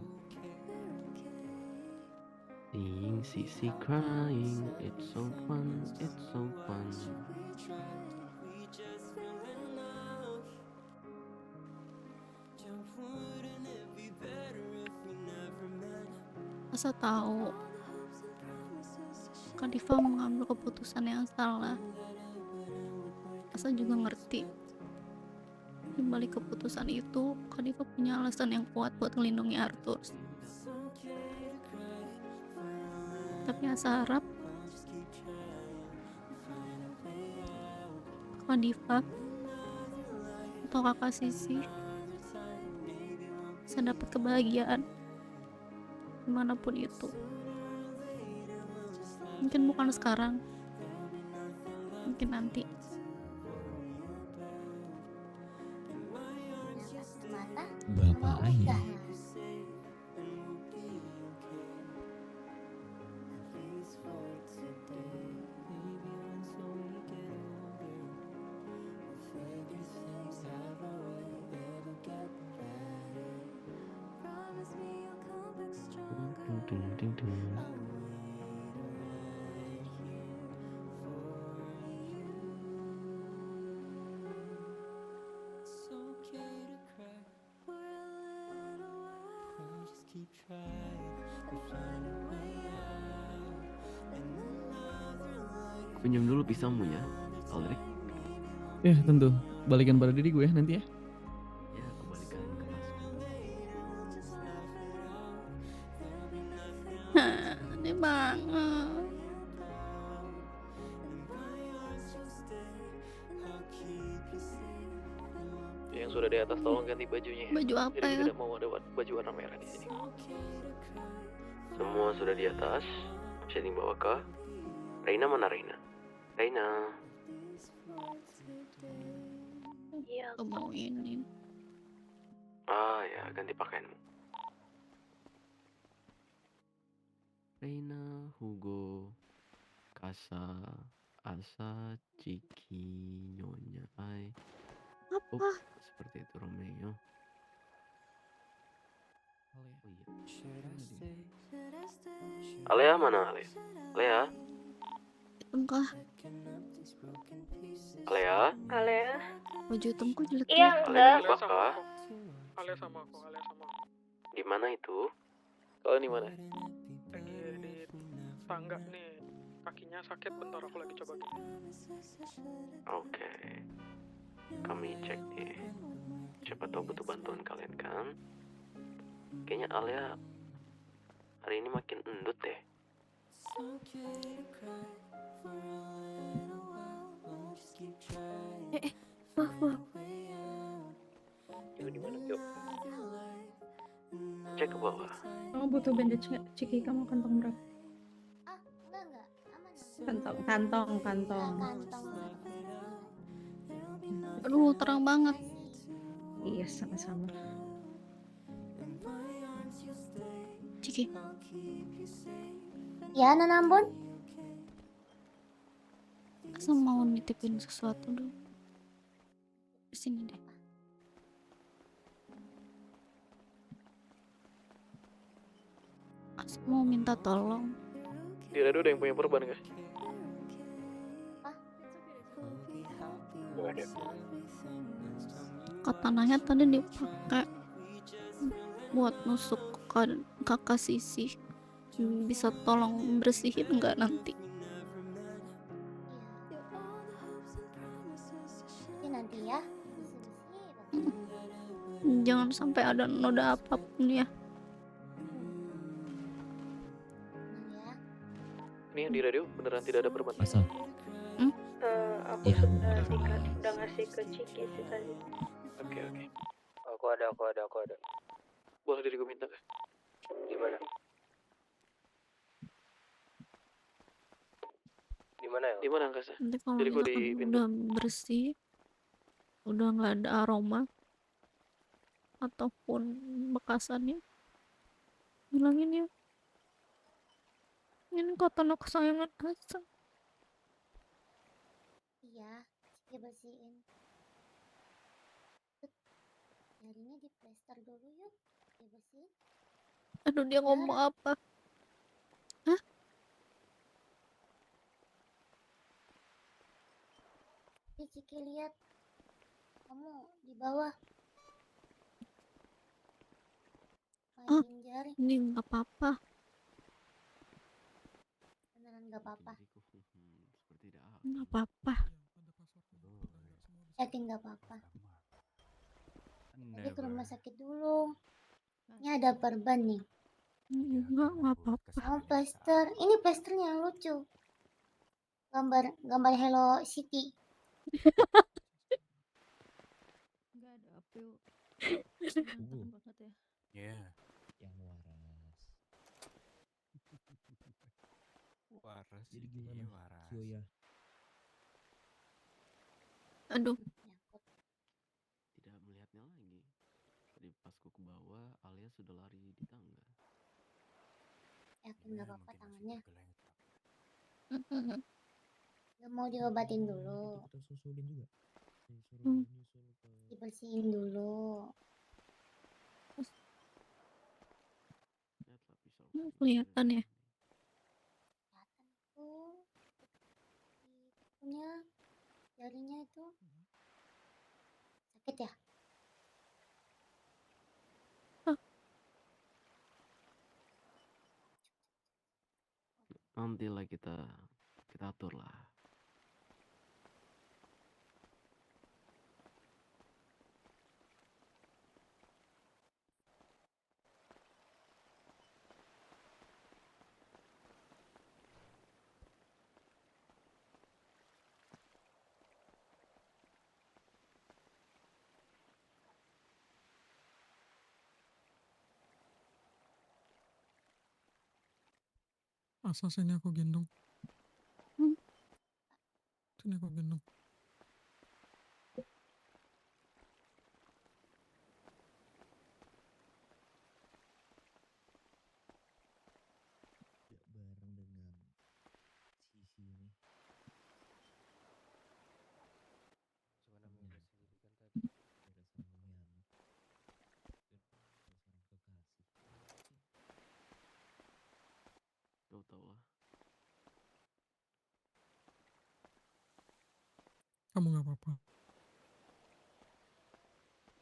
Seeing Sisi crying, it's so fun, it's so fun. Asa tahu Kak Diva mengambil keputusan yang salah. Asa juga ngerti di balik keputusan itu Kak Diva punya alasan yang kuat buat melindungi Arthur. Tapi Asa harap Kak Diva atau kakak Sisi bisa dapat kebahagiaan dimanapun itu. Mungkin bukan sekarang, mungkin nanti. Mata Bapak udah Ain. lah. Dung, dung, dung. Pinjam dulu pisaumu ya, Aldrich. Ya tentu, balikan pada diri gue nanti ya. Ya, aku balikan ke tasku. Aneh banget. Yang sudah di atas tolong ganti bajunya. Baju apa Jadi ya? tidak mau ada baju warna merah di sini. Semua sudah di atas. Bisa dibawa ke Reina. Mana Reina? Reina. Iya, aku mau ini. Ah ya, ganti pakaianmu. Reina, Hugo, Kasa, Asa, Ciki, Nyonya, Ai. Apa? Seperti itu Romeo. Oh iya. Alea mana Alea? Alea? Hitamkah? Alea? Baju hitamku jelek Iya, banget. Alea berubah kah? Alea sama aku. Di mana itu? Kalian di mana? Lagi di tangga nih. Kakinya sakit, bentar aku lagi coba gini. Oke. Kami cek nih. Siapa tahu butuh bantuan kalian kan? Kayaknya Alea hari ini makin endut deh. Maaf. Itu di mana, Yuk? Cek ke bawah. Kamu butuh bandage nggak? Ciki, kamu kantong berapa? Ah, enggak, aman. Kantong. Kantong. Aduh, terang banget. Iya, sama-sama. Ciki, Ya, Nanambon. Asa mau nitipin sesuatu dulu. Di sini deh. Asa mau minta tolong. Di radio ada yang punya perban gak? Katananya tadi dipakai buat nusuk kakak Sisi. Bisa tolong bersihin nggak nanti? Ini nanti ya. Jangan sampai ada noda apapun ya. Ya. Ini yang di radio beneran tidak ada perban. Asal. Aku Ya, udah ngasih ke Ciki sih tadi. Oke. Aku ada. Boleh diriku minta gak? Di mana? Di mana ya? Di mana Angkasa? Nanti kalau Jadi gua misalkan di pintu. udah bersih, udah nggak ada aroma ataupun bekasannya, bilangin ya. Ini katana kesayangan Asa. Iya, Ciki bersihin. Jarinya di plester dulu yuk. Dibersihin. Aduh, dia ngomong apa? Ciki lihat. Kamu di bawah. Mainin jari. Ini nggak apa-apa. Beneran nggak apa-apa. Seperti tidak. Nggak apa-apa. Yakin nggak apa-apa. Tapi ke rumah sakit dulu. Ini ada perban nih. Nggak apa-apa. Sama plester. Ini plesternya yang lucu. Gambar Hello City. Nggak ada April. Tunggu. Banget ya. Ya. Yang waras. Waras Jadi sih, gimana, waras. Kyoya? Aduh, Tidak melihatnya lagi. Tadi pas ku ke bawah, Alia sudah lari di tangga. Yakin gak apa-apa Mungkin masih tangannya? tergeletak. Gak mau diobatin dulu. Kita susulin juga. Disuruh Hmm. nyusul ke Dibersihin dulu. Lihatlah pisau kami kelihatan sudah ya. Kelihatan tuh. Punya jarinya itu. Sakit ya? Nantilah kita atur lah. Asa sini aku gendong. Hmm. Sini aku gendong. tidak bareng dengan Sisi ini. Sebenarnya sendiri kan tadi. Beda sama pengkhianat. Dan seorang kekasih. Kau tahu lah. Kamu nggak apa-apa.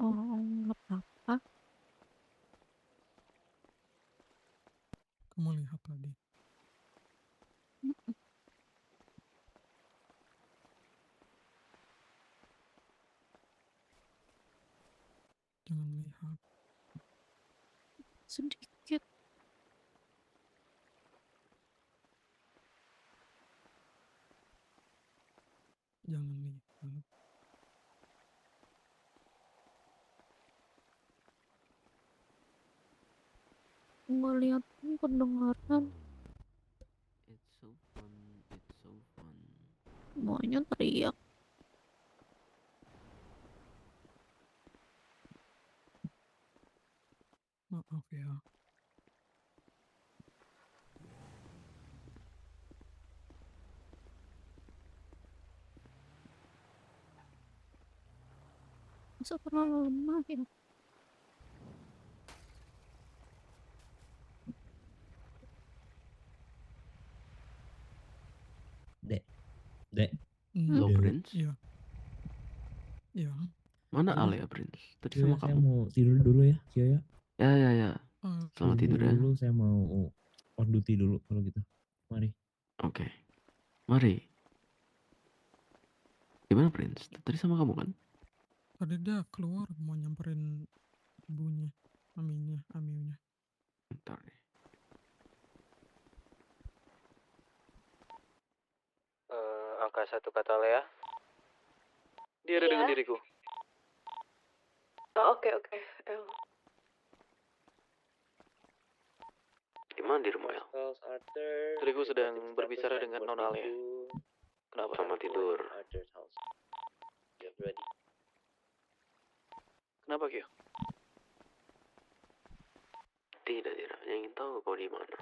Oh, nggak apa-apa. Kamu lihat tadi. Jangan lihat. Sedikit. Jangan lihat. Ngeliat pun kedengaran. It's so fun, it's so fun. Semuanya teriak. Maaf ya. Masa terlalu lemah ya? Dek. Dek. Lo Dek. Prince? Iya. Iya. Mana Yaudah. Alia Prince? Tadi Kyoya, sama saya kamu. mau tidur dulu ya, Kyoya. Ya. Selamat tidur ya. Dulu saya mau on duty dulu kalau gitu. Mari. Oke. Mari. Gimana Prince? Tadi sama kamu kan? Tadi dia keluar mau nyamperin ibunya, amiunya. Bentar deh. Angka 1 kata Lea. Dia ada dengan diriku. Oh, oke. Di mana di rumah El? Diriku sedang berbicara dengan Nona Lea. Kenapa? Selamat tidur. Kenapa Kyo? Tidak. Hanya ingin tahu kau di mana.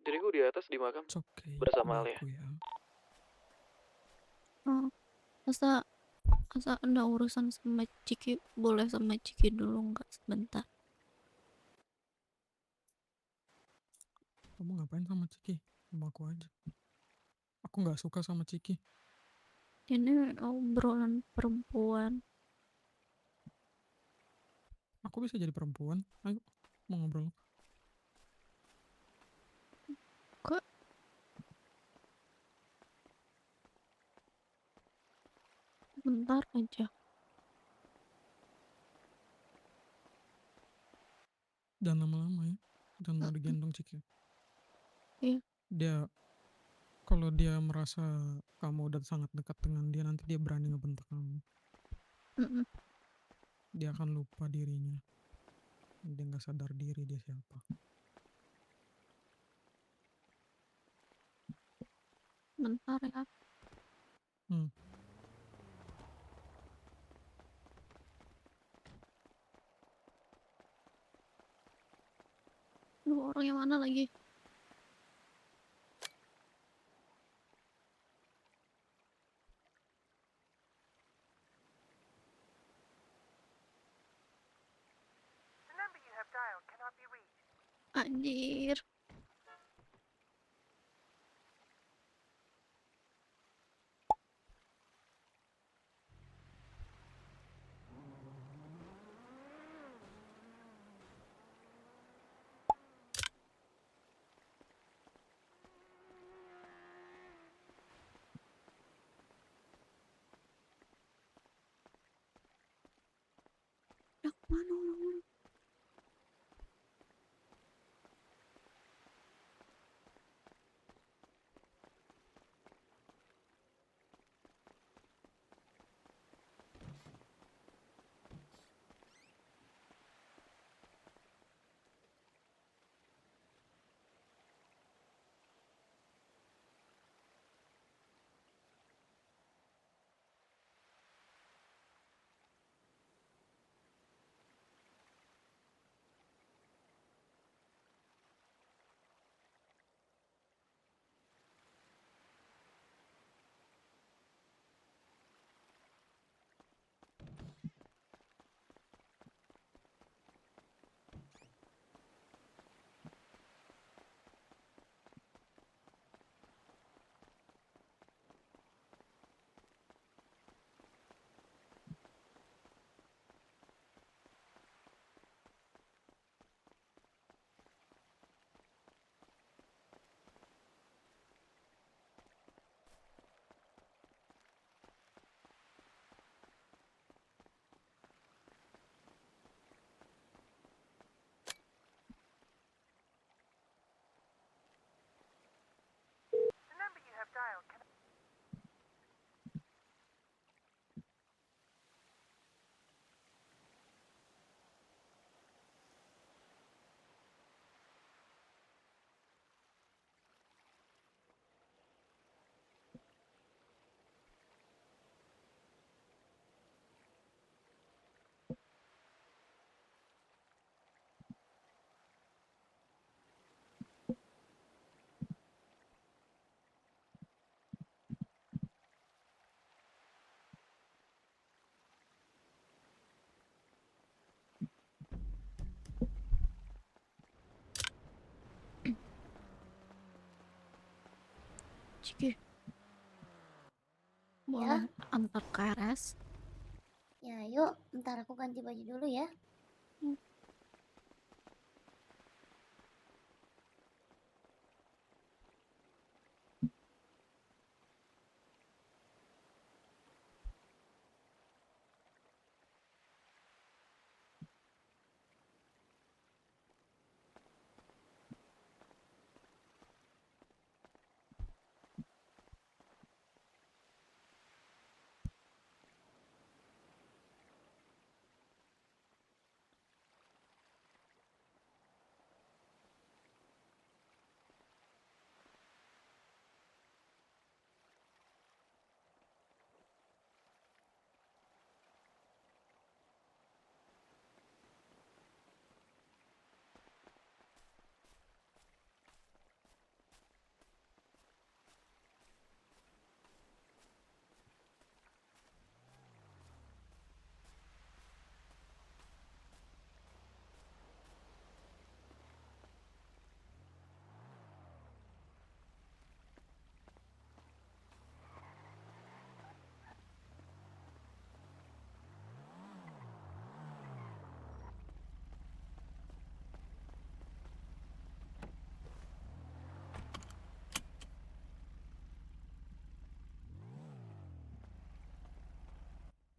Diriku di atas di makam It's okay. bersama Udah Alia. aku ya. Oh, masa ada urusan sama Ciki, boleh sama Ciki dulu nggak sebentar? Kamu ngapain sama Ciki? Sama aku aja. Aku nggak suka sama Ciki. Ini obrolan perempuan. Aku bisa jadi perempuan. Ayo, mau ngobrol. Kok bentar aja. Jangan lama-lama ya. Jangan mau digendong Ciki. Iya. Dia Kalau dia merasa kamu udah sangat dekat dengan dia, nanti dia berani ngebentak kamu. Mm-mm. Dia akan lupa dirinya. Dia nggak sadar diri dia siapa. Bentar ya. Hmm. Dua orang yang mana lagi? Anjir. Ya kemana orang-orang? Ciki, boleh antar ke RS? Ya, yuk, ntar aku ganti baju dulu ya.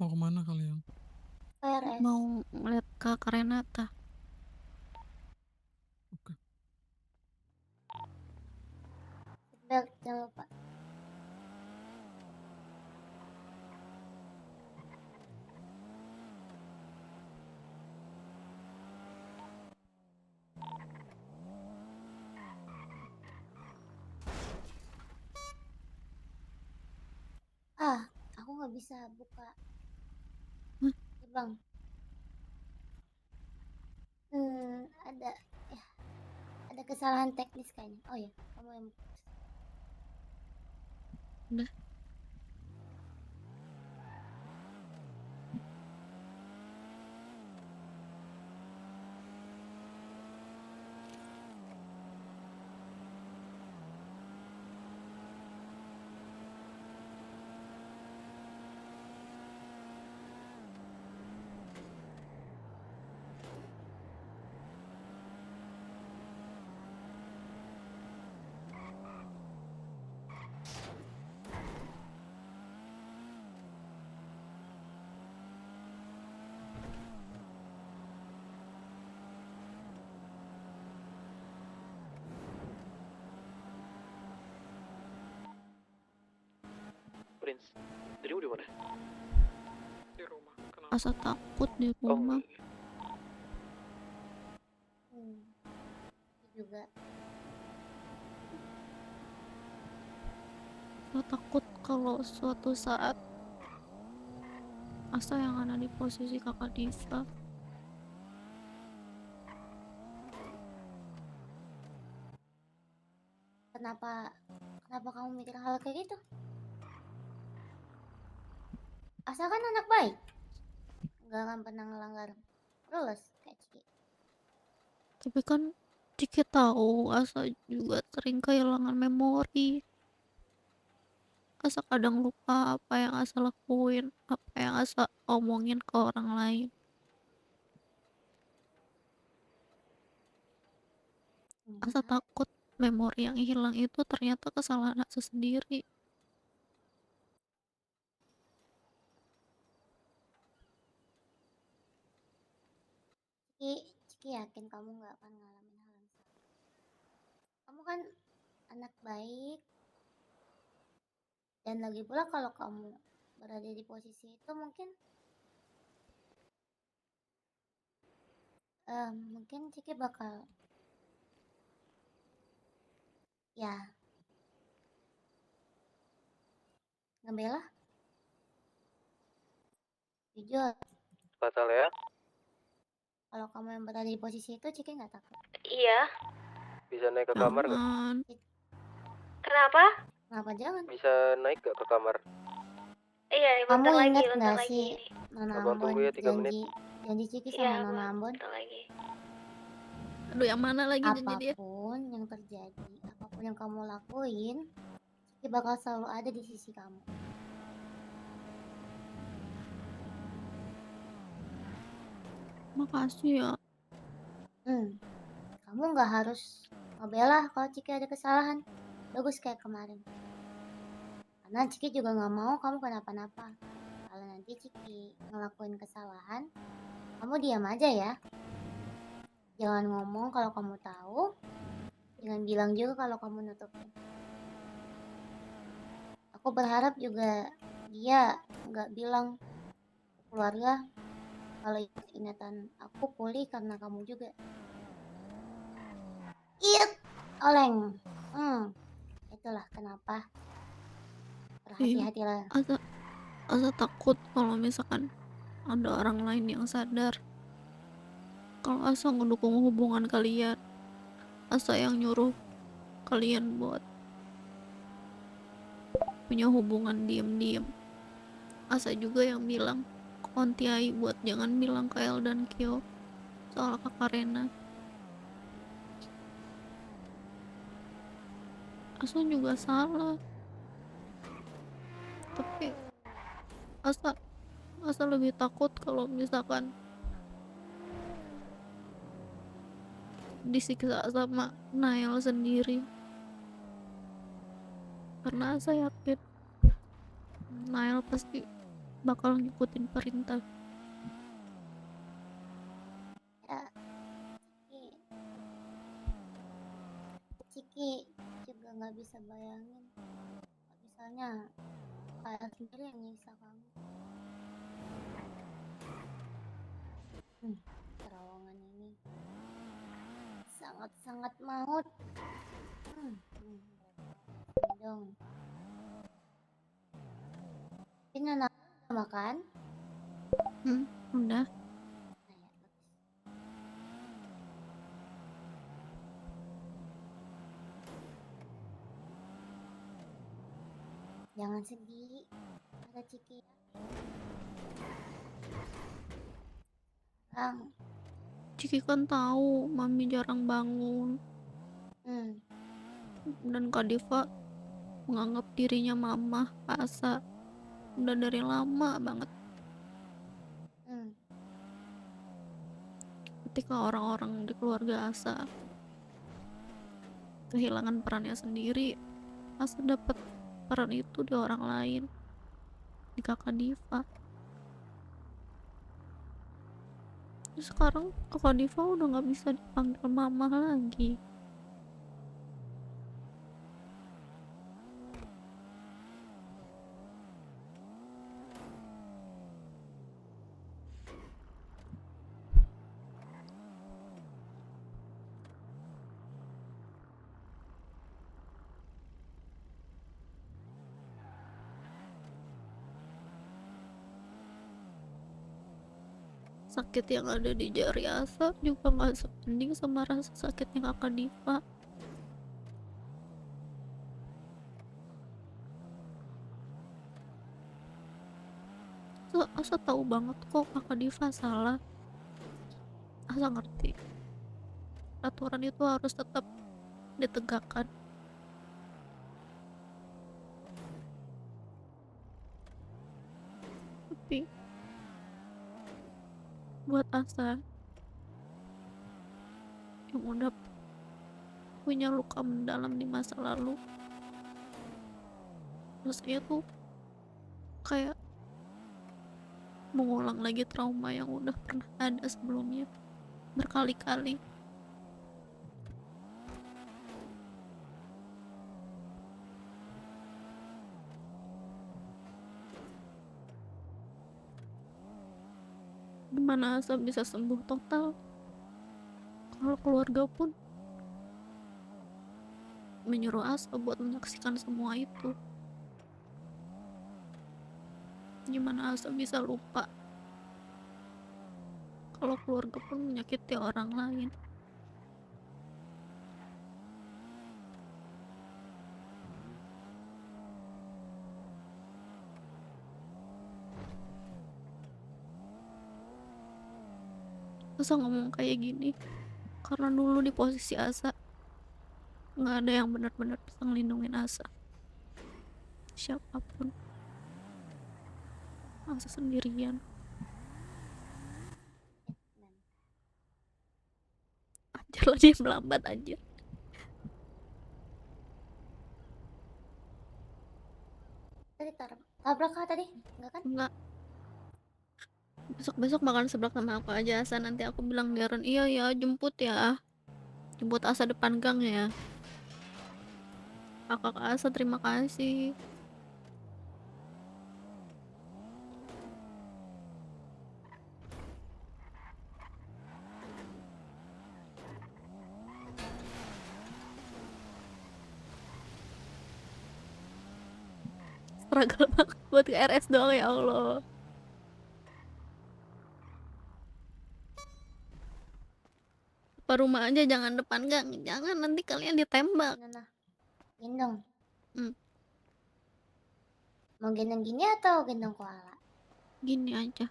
Mau kemana kalian? RS. Mau ngeliat Kak Renata. Oke. Bel, jangan lupa. Aku nggak bisa buka gerbang. Ada ada kesalahan teknis kayaknya. Oh ya, kamu yang Udah. Prince, dirimu di mana? Di rumah. Kenapa? Asa takut di Oh, rumah. juga. Asa takut kalau suatu saat Asa yang ada di posisi kakak Diva. Kenapa kamu mikir hal kayak gitu? Asa kan anak baik, nggak akan pernah ngelanggar rules kayak Ciki. Tapi kan Ciki tahu Asa juga sering kehilangan memori. Asa kadang lupa apa yang Asa lakuin, apa yang Asa omongin ke orang lain. Asa takut memori yang hilang itu ternyata kesalahan Asa sendiri. Ciki yakin kamu nggak akan ngalamin hal yang sama. Kamu kan anak baik, dan lagi pula kalau kamu berada di posisi itu mungkin Ciki bakal ngebela. Jujur, Fatal ya? kalau kamu yang berada di posisi itu, Ciki nggak takut. Iya. Bisa naik ke kamar nggak? Jangan. Kenapa? Kenapa jangan? Bisa naik gak ke kamar? Iya, Kamu bentar lagi, ingat bentar nggak lagi. sih Nona Abang Ambon tunggu ya 3 menit. janji Ciki Iya, sama Nona Bang, Ambon? bentar lagi. Aduh, yang mana lagi janji dia? Apapun yang terjadi, apapun yang kamu lakuin, Ciki bakal selalu ada di sisi kamu. Makasih ya. Kamu nggak harus ngebela kalau Ciki ada kesalahan. Bagus kayak kemarin. Karena Ciki juga nggak mau kamu kenapa-napa. Kalau nanti Ciki ngelakuin kesalahan, kamu diam aja ya. Jangan ngomong kalau kamu tahu. Jangan bilang juga kalau kamu nutupin. Aku berharap juga dia nggak bilang ke keluarga kalau ingatan aku pulih karena kamu juga. Oleng. Itulah kenapa. Berhati-hatilah. Asa takut kalau misalkan ada orang lain yang sadar kalau Asa ngedukung hubungan kalian. Asa yang nyuruh kalian buat punya hubungan diem-diem. Asa juga yang bilang ke Ontiai buat jangan bilang ke El dan Kyo soal kakak Rena. Asa juga salah, tapi Asa lebih takut kalau misalkan disiksa sama Nael sendiri, karena Asa yakin Nael pasti bakal ngikutin perintah. Ciki juga juga nggak bisa bayangin misalnya kayak sendiri yang nyiksa kamu. Terowongan ini sangat-sangat maut. Dong. Ini udah makan? Udah. Jangan sedih, ada Ciki ya. Ciki kan tahu Mami jarang bangun. Dan Kak Diva menganggap dirinya mama Asa udah dari lama banget. Ketika orang-orang di keluarga Asa kehilangan perannya sendiri, Asa dapat peran itu di orang lain, di kakak Diva. Terus sekarang kakak Diva udah nggak bisa dipanggil mama lagi. Sakit yang ada di jari Asa juga gak sebanding sama rasa sakitnya kakak Diva. Asa tahu banget kok kakak Diva salah. Asa ngerti aturan itu harus tetap ditegakkan. Tapi buat Asa yang udah punya luka mendalam di masa lalu, rasanya tuh kayak mengulang lagi trauma yang udah pernah ada sebelumnya berkali-kali. Gimana Asa bisa sembuh total kalau keluarga pun menyuruh Asa buat menyaksikan semua itu? Gimana Asa bisa lupa kalau keluarga pun menyakiti orang lain? Asa ngomong kayak gini karena dulu di posisi Asa nggak ada yang benar-benar bisa ngelindungin Asa. Siapapun, Asa sendirian. Anjir lah, dia melambat anjir. Tadi tabrak kah tadi? Enggak kan? Enggak. Besok-besok makan seblak sama aku aja Asa. Nanti aku bilang Darren, iya ya jemput ya, jemput Asa depan gang ya. Kakak Asa terima kasih. Struggle banget buat ke RS doang ya Allah. Depan rumah aja, jangan depan gang. Jangan, nanti kalian ditembak. Nah, gendong. Hmm. Mau gendong gini atau gendong koala? Gini aja.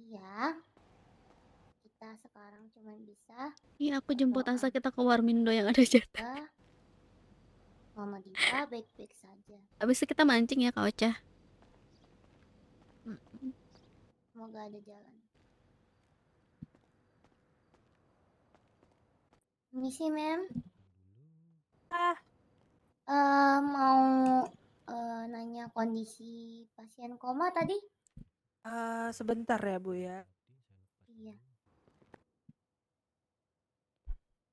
Iya. Kita sekarang cuma bisa. Iya, aku jemput Asa, kita ke Warmindo yang ada jatah. Mama Diva baik-baik saja. Habis itu kita mancing ya Kak Ocha. Semoga ada jalan. Misi, Mem. Mau nanya kondisi pasien koma tadi? Sebentar ya Bu ya. Iya.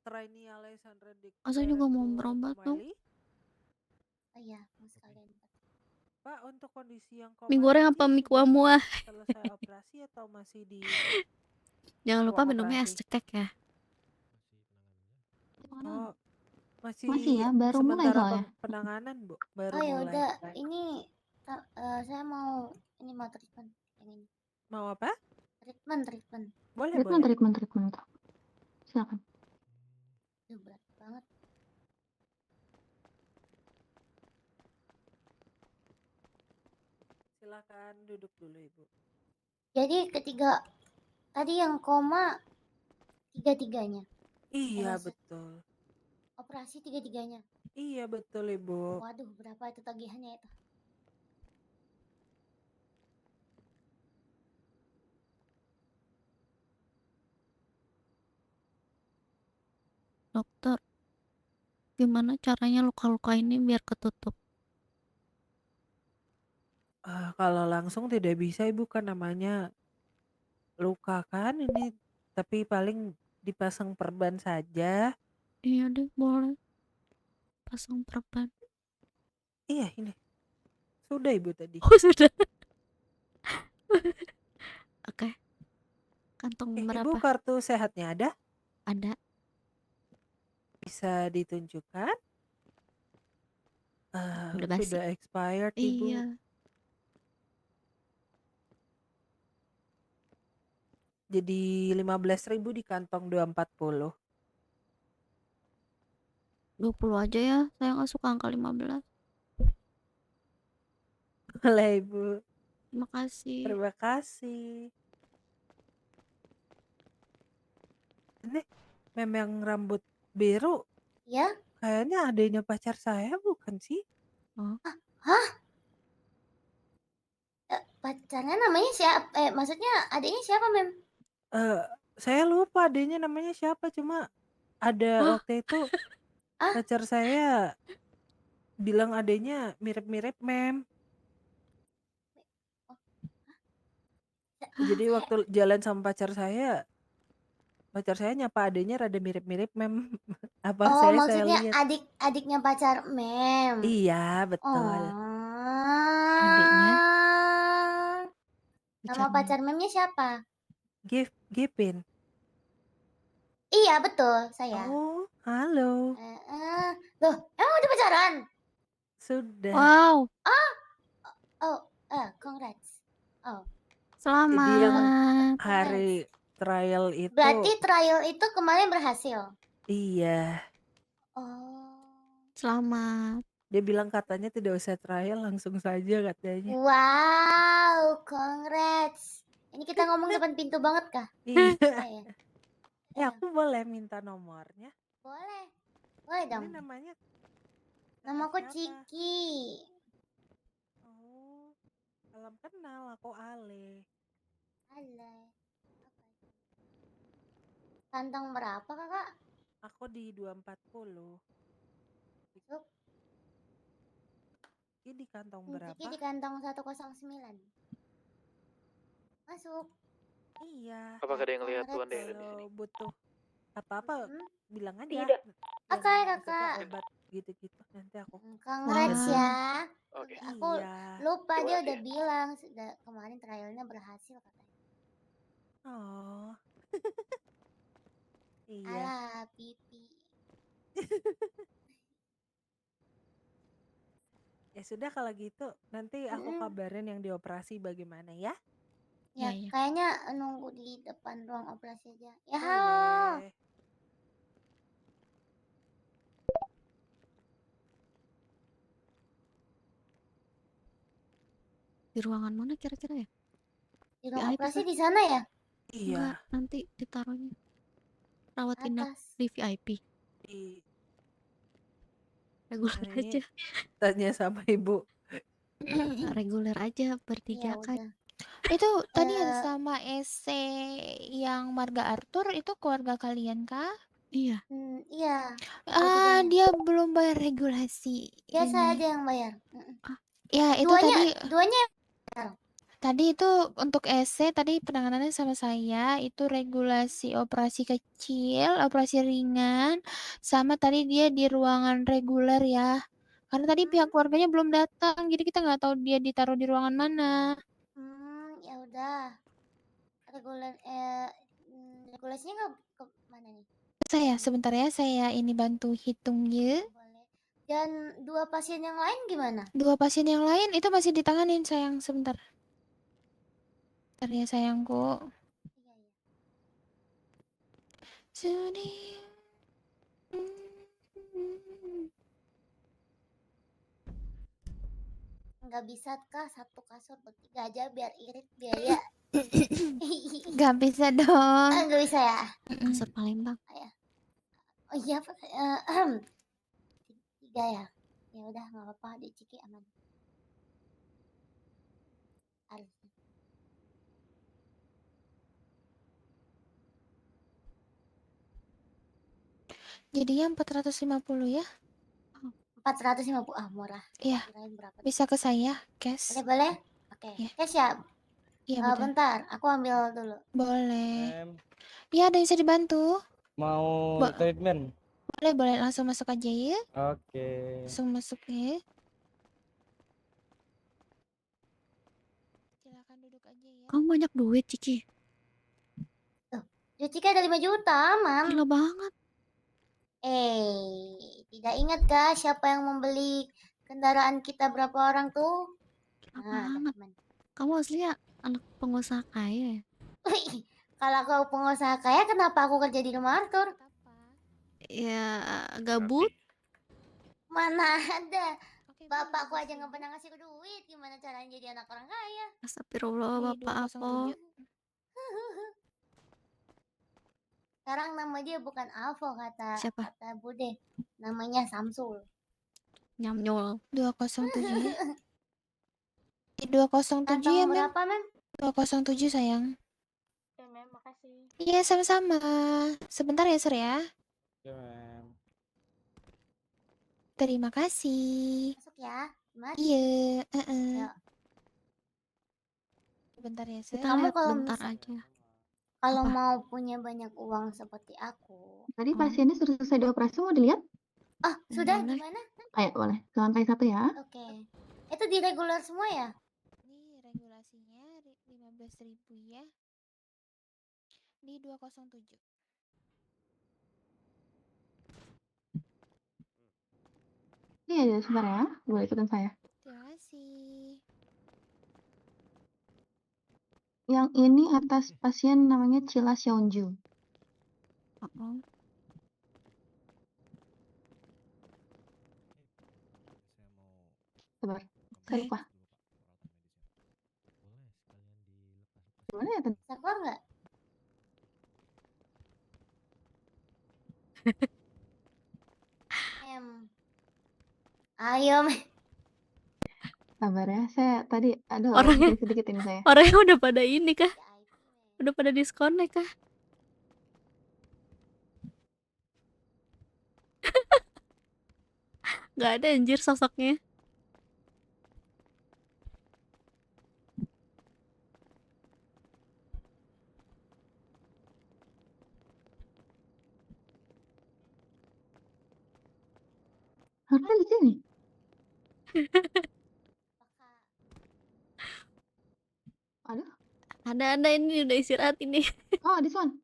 Dokter ini Alessandra Asa juga mau Dikterenko berobat dong. Komali. Oh iya, mau sekalian. Pak, untuk kondisi yang Mie koma goreng ini apa mie sudah kuah? selesai operasi atau masih di Jangan lupa ruang minumnya es operasi? cekek ya. Oh, Masih masih ya, baru mulai sementara soalnya. penanganan, Bu. Baru Oh ya mulai. udah, ini saya mau treatment yang ini. Mau apa? Treatment. Boleh, boleh. Treatment. Silakan. Duh, berat banget. Silakan duduk dulu, Ibu. Jadi tadi yang koma tiga-tiganya. Iya, maksud betul. operasi tiga-tiganya. Iya, betul, Ibu. Waduh, berapa itu tagihannya itu? Dokter, gimana caranya luka-luka ini biar ketutup? Kalau langsung tidak bisa, Ibu, kan namanya luka kan ini, tapi paling dipasang perban saja. Iya deh, boleh. Pasang perban. Iya, ini. Sudah, Ibu, tadi. Oh, sudah. Oke. Kantong Ibu, berapa? kartu sehatnya ada? Ada. Bisa ditunjukkan? Udah basi. Sudah expired, Ibu. Iya. Jadi 15.000 di kantong 240. 20 aja ya, saya nggak suka angka 15. Boleh, Ibu. Terima kasih. Terima kasih. Ini memang rambut biru. Ya? Kayaknya adanya pacar saya bukan sih? Oh. Hah? Pacarnya namanya siapa? Maksudnya adiknya siapa, Mem? Saya lupa adanya namanya siapa, cuma ada waktu itu pacar saya bilang adanya mirip-mirip Mem. Jadi waktu jalan sama pacar saya nyapa adenya rada mirip-mirip Mem. Apa Oh, saya maksudnya lihat. adiknya pacar Mem. Iya, betul. Adiknya Nama pacar Memnya siapa? Gipin. Iya, betul, saya. Oh, halo. Loh, emang udah pacaran? Sudah. Wow. Congrats. Oh. Selamat. Jadi yang hari trial itu. Berarti trial itu kemarin berhasil. Iya. Selamat. Dia bilang katanya tidak usah trial, langsung saja katanya. Wow, congrats. Ini kita ngomong depan pintu banget kah? Iya. Aku boleh minta nomornya? Boleh. Boleh dong. Ini namanya Namaku siapa? Ciki. Oh, salam kenal, aku Ale. Ale. Kantong berapa, Kakak? Aku di 240. Masuk. Ini di kantong Ciki berapa? di kantong 109. Masuk. Iya. Apakah ada yang lihat Tuan Kalau Deren di sini? butuh apa-apa bilang aja. Tidak. Yang Oke, maksudnya Kakak. obat gitu-gitu nanti aku. Congrats ya. Oke. Aku Iya. lupa Terima dia kasih udah ya. bilang kemarin trialnya berhasil katanya. Oh. Iya. Alah, pipi. Ya sudah kalau gitu, nanti aku kabarin yang dioperasi bagaimana ya? Ya, Iya. kayaknya nunggu di depan ruang operasi aja. Ya, halo. Boleh. Di ruangan mana kira-kira ya? Di ruang VIP operasi kan? di sana ya? Iya. Enggak, nanti ditaruhnya. Rawat inap Atas. di VIP. Di Reguler Nah, ini aja. tanya sama ibu. Reguler aja bertiga Iya, kan. udah. Itu tadi yang sama SC yang Marga Arthur itu keluarga kalian kah? Iya. Iya. Dia belum bayar regulasi Biasa ini. aja yang bayar. Ya, itu Duanya tadi duanya Tadi itu untuk EC tadi penanganannya sama saya itu regulasi operasi kecil, operasi ringan, sama tadi dia di ruangan reguler ya. Karena tadi pihak keluarganya belum datang, jadi kita nggak tahu dia ditaruh di ruangan mana. Ya udah. Regulasinya nggak ke mana nih? Saya sebentar ya, saya ini bantu hitung ya. Dan 2 pasien yang lain gimana? 2 pasien yang lain itu masih ditanganin sayang, sebentar. Bentar ya sayangku. Sedih. Nggak bisa kah satu kasur bertiga aja biar irit biaya? Nggak bisa dong. Nggak bisa ya? Kasur Palembang. Oh iya, 3 ya? Ya udah nggak apa-apa, di Ciki aman. Harusnya. Jadinya 450 ya? 450 murah. Iya. Kirain berapa? Bisa ke saya, cash. Boleh? Oke. Cash ya? Iya betul. Bentar, aku ambil dulu. Boleh. Iya, ada yang bisa dibantu? Mau treatment? Boleh, langsung masuk aja ya. Oke. Langsung masuk ya. Silakan duduk aja ya. Kamu banyak duit, Ciki. Duit Ciki ada 5 juta, Mam. Gila banget. Tidak ingat kah siapa yang membeli kendaraan kita berapa orang tuh? Gila banget. Kamu asli ya anak pengusaha kaya ya? Kalau kau pengusaha kaya, kenapa aku kerja di rumah Arthur? Ya, gabut. Mana ada. Bapakku aja nggak pernah ngasih duit. Gimana caranya jadi anak orang kaya? Astagfirullah, bapak aku. Sekarang nama dia bukan Alvo kata Siapa? kata Bude. Namanya Samsul. Nyamnyol. 207 ya. 207 ya, Mem. Berapa, Mem? 207 sayang. Oke, Mem, makasih. Iya, sama-sama. Sebentar ya, Sur ya. Oke, Mem. Terima kasih. Masuk ya. Mas. Iya, Yuk. Bentar ya, Sur. Kita lihat bentar aja. Kalau mau punya banyak uang seperti aku. Tadi pasiennya sudah selesai dioperasi, mau dilihat? Sudah gimana? Ayo, boleh. Ke lantai 1 ya. Oke. Itu di regular semua ya? Ini regulasinya 15.000 ya. Di 207. Iya, sebentar ya. Boleh ikutin saya. Terima kasih. Yang ini atas pasien namanya Chila Seonju. Sabar, saya lupa. Gimana ya tadi? Bisa keluar nggak? Ayo, Mem. Sabar ya, saya tadi ada Orangnya sedikit ini saya. Orangnya udah pada ini kah? Udah pada disconnect kah? Gak ada anjir sosoknya. Harusnya di sini. Aduh. Ada ini udah istirahat ini. Oh, this one.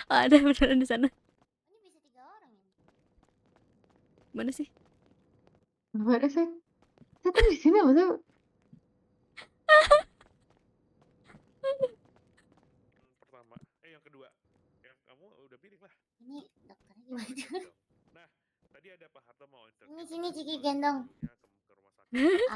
Ada beneran di sana. Mana sih? Sabar ya, saya tadi di sini maksudnya. Pertama, yang kedua, yang kamu udah pilih lah. Ini dokternya gimana? Nah, tadi ada Pak Harto mau Sini Ciki gendong. ke rumah sakit.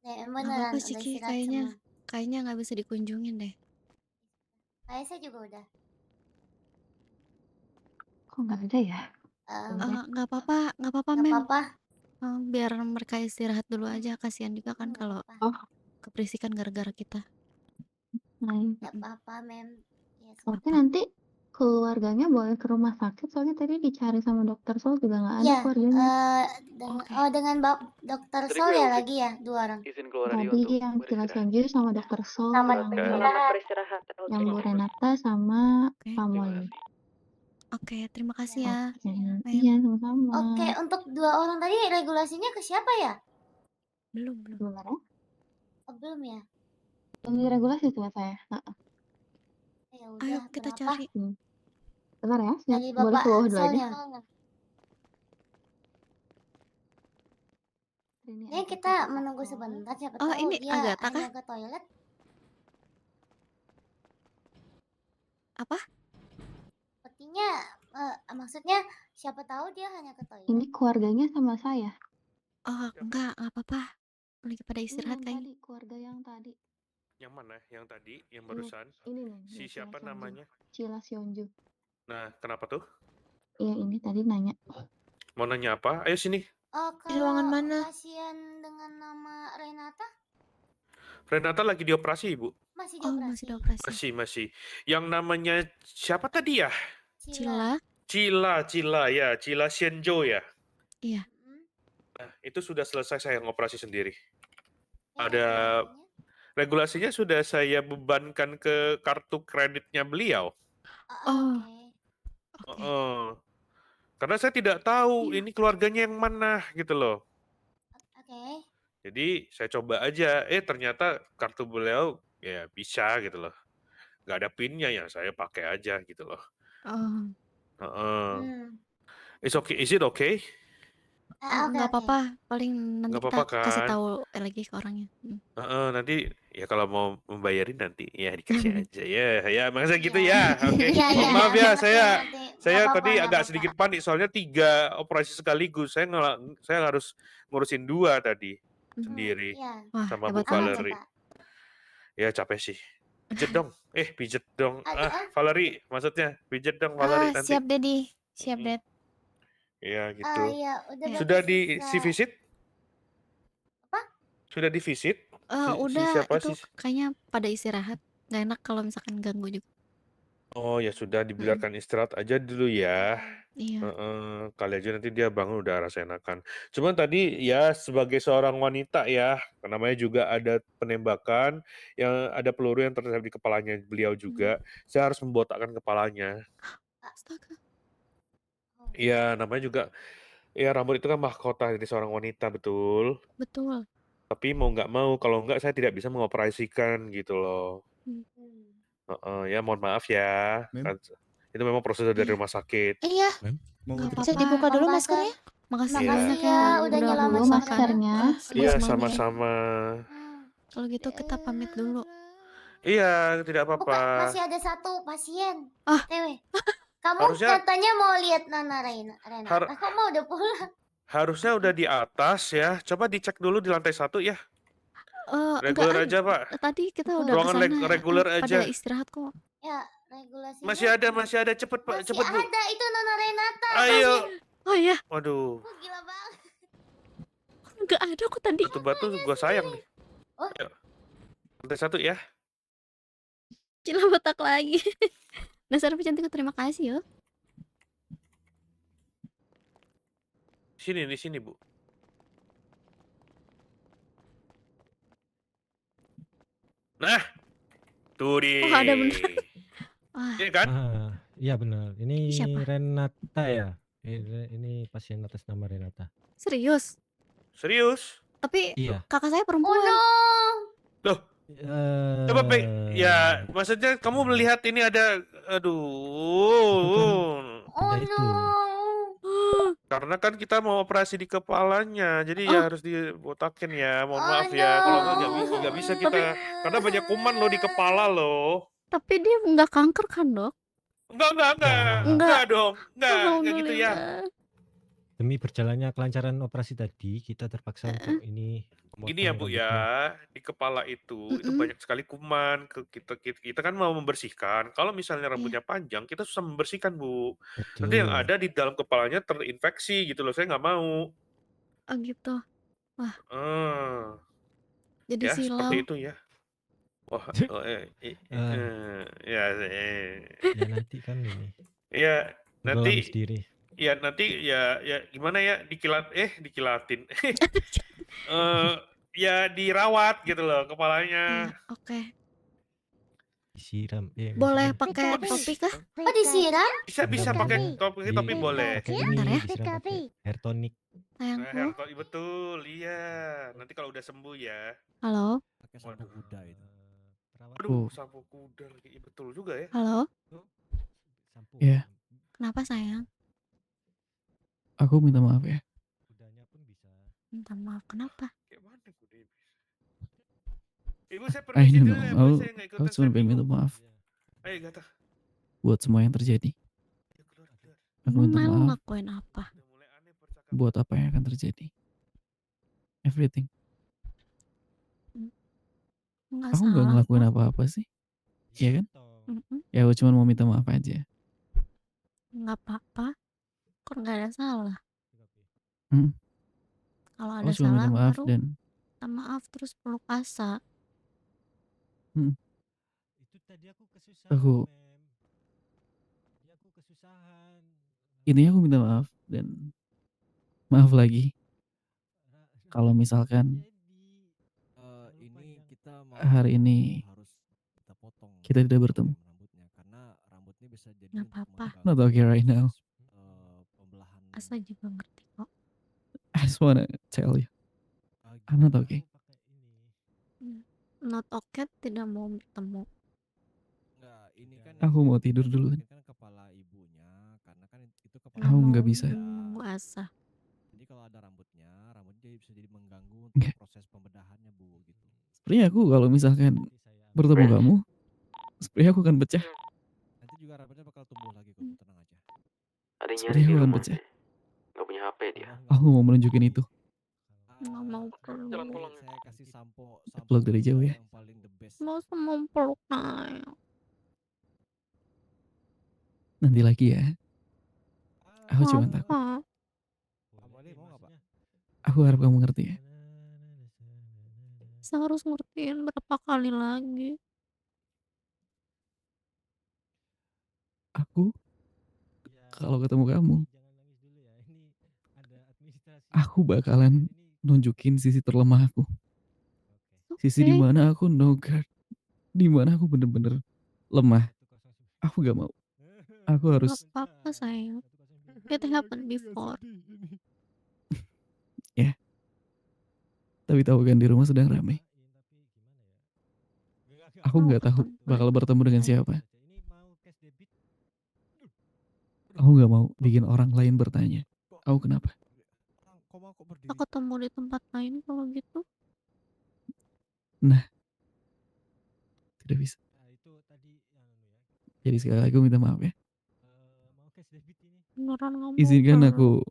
Gak Beneran apa-apa sih udah Ki, istirahat kayaknya nggak bisa dikunjungin deh. saya juga udah. Kok nggak ada ya? Nggak apa-apa, Nggak Mem. apa-apa. Biar mereka istirahat dulu aja, kasihan juga kan Nggak kalau apa-apa. Oh, keberisikan gara-gara kita. nice. Nggak apa-apa, Mem. Ya, Berarti Apa? nanti keluarganya boleh ke rumah sakit soalnya tadi dicari sama dokter Sol juga nggak ada Iya, keluarganya. Oke. dengan Dokter Tadi Sol gue ya yang lagi ya, 2 orang. izin keluar dia Tadi untuk yang Cila beristirahat. Senju sama dokter Sol, Selamat yang beristirahat. yang Bu Renata sama Oke. Pak Terima Molly. kasih. Oke, terima kasih Ya. ya, Oke, Mem. iya sama-sama. Oke, untuk 2 orang tadi regulasinya ke siapa ya? Belum. Sebenarnya Oh, belum ya? ini regulasi tuh saya. Ya Ayo udah, kita berapa? cari. Bentar ya, siap. Dari Boleh Bapak ke bawah dulu aja. Solnya. Ini Ini Agatha kita sama menunggu Sol. sebentar, siapa Oh, tahu ini dia Agatha kah? hanya ke toilet. Apa? Sepertinya maksudnya siapa tahu dia hanya ke toilet. Ini keluarganya sama saya. Oh, enggak apa-apa. Lagi pada Ini istirahat yang kayaknya. tadi, keluarga yang tadi. Yang mana? Yang tadi? Yang Ini, barusan? ini nih, Si yang Cila siapa Sionju. namanya? Cila Sionju. Nah, kenapa tuh? Iya, ini tadi nanya. Mau nanya apa? Ayo sini. Di ruangan Kalau mana? pasien dengan nama Renata Renata lagi dioperasi, Ibu. masih Oh, masih dioperasi. dioperasi. Masih. Yang namanya siapa tadi ya? Cila. Cila? Ya. Cila Senjo ya. Iya. Nah, itu sudah selesai saya ngoperasi sendiri. Ya, Ada regulasinya? regulasinya sudah saya bebankan ke kartu kreditnya beliau. Oh, Oke. oke. Karena saya tidak tahu Iya. ini keluarganya yang mana gitu loh. Oke. Jadi saya coba aja, ternyata kartu beliau ya bisa gitu loh. Nggak ada pinnya ya, saya pakai aja gitu loh. Oh, Is it okay? Oke, nggak oke. apa-apa. Paling nanti Nggak kita apa-apa kasih kan? tahu lagi ke orangnya. Nanti ya kalau mau membayarin nanti ya dikasih aja ya masa gitu Iya. ya. Oke. Iya, iya, Maaf iya, ya, ngerti, saya ngerti. Nggak saya apa-apa, tadi nggak agak apa-apa. sedikit panik soalnya 3 operasi sekaligus. Saya harus ngurusin 2 tadi sendiri Iya. Wah, sama Bu hebat banget. Valerie. Pak. Ya capek sih. Pijet dong. Pijet dong. Aduh, Valerie maksudnya. Pijet dong Valerie nanti. Siap, Dedi. Siap, Ded. Ya gitu. iya, udah Sudah berarti di visit? Apa? Sudah di visit? Udah, Siapa itu sih? kayaknya pada istirahat. Nggak enak kalau misalkan ganggu juga. Oh ya sudah dibiarkan istirahat aja dulu ya. Iya. Kali aja nanti dia bangun udah rasa enakan. Cuman tadi ya sebagai seorang wanita ya, namanya juga ada penembakan, yang ada peluru yang tertembak di kepalanya beliau juga. Saya harus membotakkan kepalanya. Astaga. Iya, namanya juga ya rambut itu kan mahkota dari seorang wanita, betul. Betul. Tapi mau nggak mau, kalau nggak saya tidak bisa mengoperasikan gitu loh. Ya mohon maaf ya. Mem? Kan itu memang prosedur dari rumah sakit. Iya. Mau Nggak nganter Bisa apa-apa. dibuka dulu Bang maskernya? Makasih Iya. banyak ya udah Buka nyelamatin dulu masakan. maskernya. Iya, Semuanya. sama-sama. Kalau gitu kita pamit dulu. Iya, tidak Bukan, apa-apa. masih ada 1 pasien. Ah. Tewe. Kamu Harusnya- katanya mau lihat Nana Renata. Kok mau udah pulang? Harusnya udah di atas ya. Coba dicek dulu di lantai 1 ya. Reguler Enggak, aja, Pak. tadi kita udah Ruangan kesana. reguler Pada aja. istirahat kok. Ya, regulasinya. Masih ada. Cepet, Pak. Masih Cepet, Bu. ada itu Nona Renata. Ayo. Oh iya, Waduh. Gila banget. nggak ada kok tadi. Batu-batu gua sayang nih. Oh. Ayo. Lantai 1 ya. Cila botak lagi. Dasar pecantik, terima kasih ya. Di sini, Bu. Nah. Tuh di. Oh, ada bener. Wah, Iya kan? Iya benar. Ini Siapa? Renata ya. Ini pasien atas nama Renata. serius. Serius? Tapi Iya. kakak saya Oh perempuan. no. Loh, coba ya maksudnya kamu melihat ini ada aduh. Oh Ada itu. no. Karena kan kita mau operasi di kepalanya, jadi ya Oh. harus dibotakin ya. Mohon Oh, maaf ya, kalau no. nggak bisa kita, karena banyak kuman loh di kepala loh. Tapi dia nggak kanker kan, Dok? Enggak dong, enggak gitu ya. Alhamdulillah. Demi berjalannya kelancaran operasi tadi, kita terpaksa untuk ini Gini ya Bu ya, di kepala itu banyak sekali kuman. Kita kan mau membersihkan. Kalau misalnya rambutnya panjang, kita susah membersihkan Bu. Nanti yang ada di dalam kepalanya terinfeksi gitu loh. Saya nggak mau. Oh gitu. Wah, Ah, jadi ya seperti silau. itu ya. Wah, oh, ya, Ya nanti kan ini ya tenggelam nanti sendiri. ya gimana ya dikilatin. Ya dirawat gitu loh Iya, kepalanya. oke. Disiram. Enggak Boleh sih. pakai topi kah? Oh disiram? Bisa Enggak, pakai maksudnya topi boleh. pakai Bentar ini ya. disiram pakai hair tonic. Sayangku. Betul, iya. Nanti kalau udah sembuh ya. Halo? Pakai sampo kuda itu. Aduh, sampo kuda lagi. Iya, betul juga ya. Halo? Sampo. Ya, Kenapa sayang? aku minta maaf ya. Kudanya pun bisa. Minta maaf kenapa? Kayak mana kuda bisa? Ibu saya I permisi don't dulu know. ya, Bu. Saya nggak Aku ikutan, cuma saya pengen minta bingung. maaf Ayo, Gata. buat semua yang terjadi. Aku Emang minta Mel maaf ngelakuin apa? buat apa yang akan terjadi. Everything. Nggak Aku nggak salah ngelakuin kok. apa-apa sih. Iya kan? Mm-mm. Ya aku cuma mau minta maaf aja. Nggak apa-apa. Kok nggak ada salah? Hmm. Kalau Aku ada cuma minta salah maaf baru dan minta maaf terus peluk asa. Itu tadi aku kesusahan, aku Mem. Tadi aku kesusahan. ini aku minta maaf dan maaf lagi kalau misalkan Ini kita mau hari ini harus kita potong kita tidak bertemu. rambutnya karena rambutnya bisa jadi Nggak untuk apa-apa. Not okay right now. pembelahan. Asa juga ngerti kok. I just wanna tell you, I'm not okay. Not okay tidak mau bertemu. Enggak, ini kan Aku mau tidur dulu. kan kepala ibunya karena kan itu kepala Nggak Aku mau nggak bisa. menunggu asa. Jadi kalau ada rambutnya bisa jadi mengganggu untuk Nggak. proses pembedahannya, Bu, gitu. Sebenarnya aku kalau misalkan bertemu kamu, sebenarnya aku akan pecah. Nanti juga rambutnya bakal tumbuh lagi kok, tenang aja. Ada yang nyari Sebenarnya di aku akan rumah pecah. nih. Gak punya HP dia. Aku mau menunjukin itu. Nggak mau peluk. Saya kasih sampo Peluk dari jauh ya. yang paling the best. Mau sama peluk Naya. Nanti lagi ya. Aku cuma takut. Apa? Mau nggak, Pak? Aku harap kamu ngerti ya. Saya harus ngertiin berapa kali lagi. Aku kalau ketemu kamu, aku bakalan nunjukin sisi terlemah aku. Sisi Oke. dimana aku no guard, dimana aku bener-bener lemah. Aku gak mau. Aku Nggak harus apa-apa sayang. It happened before. ya. Tapi tahu kan di rumah sedang ramai. Aku Mau nggak tahu ketemu bakal bertemu dengan Naya. siapa. Aku nggak mau bikin orang lain bertanya. Aku kenapa? Kita ketemu di tempat lain kalau gitu. Nah, tidak bisa. Jadi sekali lagi aku minta maaf ya. Beneran nggak mau Izinkan peluk.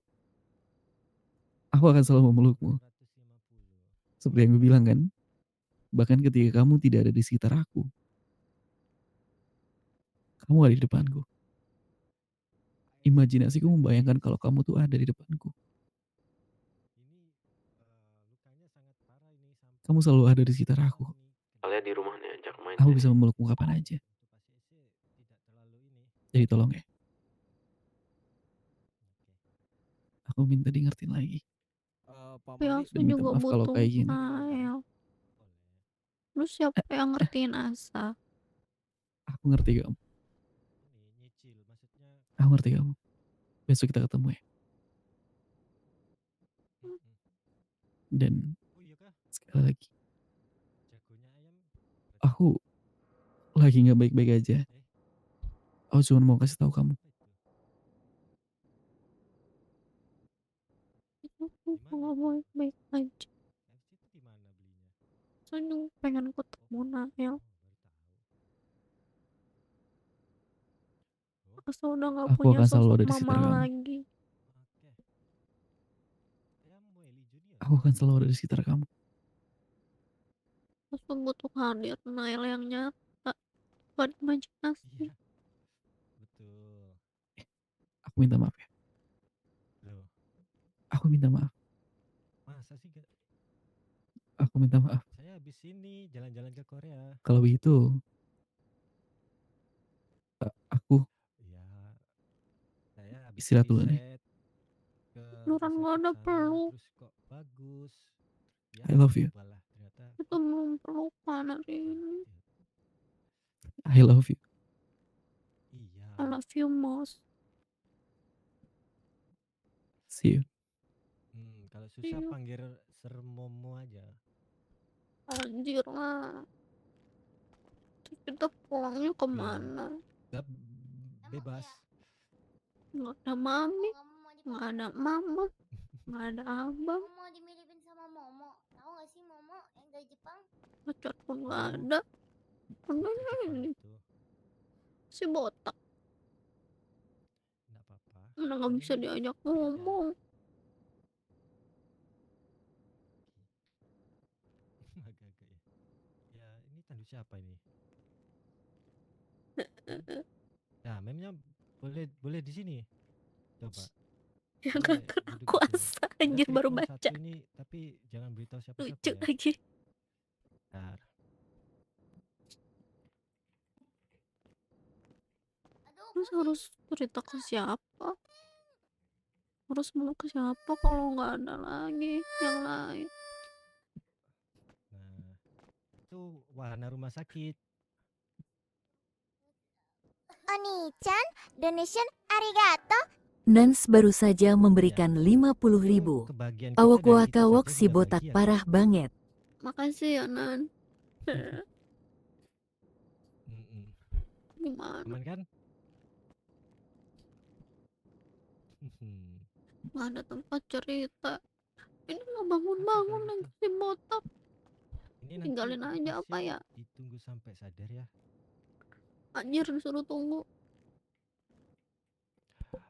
aku akan selalu memelukmu. Seperti yang gue bilang kan. Bahkan ketika kamu tidak ada di sekitar aku. Kamu ada di depanku. Imajinasiku membayangkan kalau kamu tuh ada di depanku. Kamu selalu ada di sekitar aku. Kalian di rumah nih ajak main. Aku bisa memelukmu kapan aja. Jadi tolong ya. Aku minta di ngertiin lagi. Tapi Asa Dan minta juga maaf kalau butuh kayak gini. Naya. Terus siapa yang ngertiin Asa? Aku ngerti kamu. Aku ngerti kamu. Besok kita ketemu ya. Dan sekali lagi. Aku lagi gak baik-baik aja. Aku cuma mau kasih tahu kamu. Aku nggak baik-baik aja. Saya juga pengen ketemu Naya. Asa udah nggak Aku punya akan selalu sosok ada di sekitar mama kamu. lagi. Aku akan selalu ada di sekitar kamu. Asa butuh hadir Naya yang nyata. Bukan imajinasi. Betul. Aku minta maaf ya. Aku minta maaf. Aku minta maaf. Saya habis ini jalan-jalan ke Korea. Kalau begitu, aku Iya. Saya habis istirahat dulu nih. riset ke Beneran rumah gak ada sakit sana, peluk. terus kok bagus. Ya, I love you. cobalah ternyata. Kita belum pelukan hari ini. I love you. Iya. I love you most. See you. Kalau susah Iya. panggil Ser Momo aja. Anjir lah. Terus kita pulangnya kemana? Bebas. Nggak ada mami, nggak ada mama, nggak ada abang. Mau dimiripin sama Momo. Tahu gak sih Momo yang dari Jepang? Pacar pun nggak ada. Udah ini si botak. Nggak apa-apa. Mana nggak bisa diajak ngomong. Agak-agak ya. Ya, ini tandu siapa ini? Nah, memnya boleh di sini. Coba. Ya Boleh kan duduk aku di sini. asa Ada anjir baru telepon baca. satu ini, tapi jangan beritahu siapa-siapa Lucu ya. lagi. Bentar. Terus harus cerita ke siapa? Harus mau ke siapa kalau nggak ada lagi yang lain? Nah, itu wahana rumah sakit. Oni-chan, donation arigato. Nans baru saja memberikan 50.000. Kebahagiaan kita Awak dari itu wakawak saja si sudah botak bahagia. parah banget. Makasih ya Nan. Mm-mm. Gimana? Aman kan? Nggak ada tempat cerita. Ini nggak bangun-bangun lagi si botak. Ini nanti Tinggalin aja apa pasien ya? ditunggu sampai sadar ya. Anjir disuruh tunggu.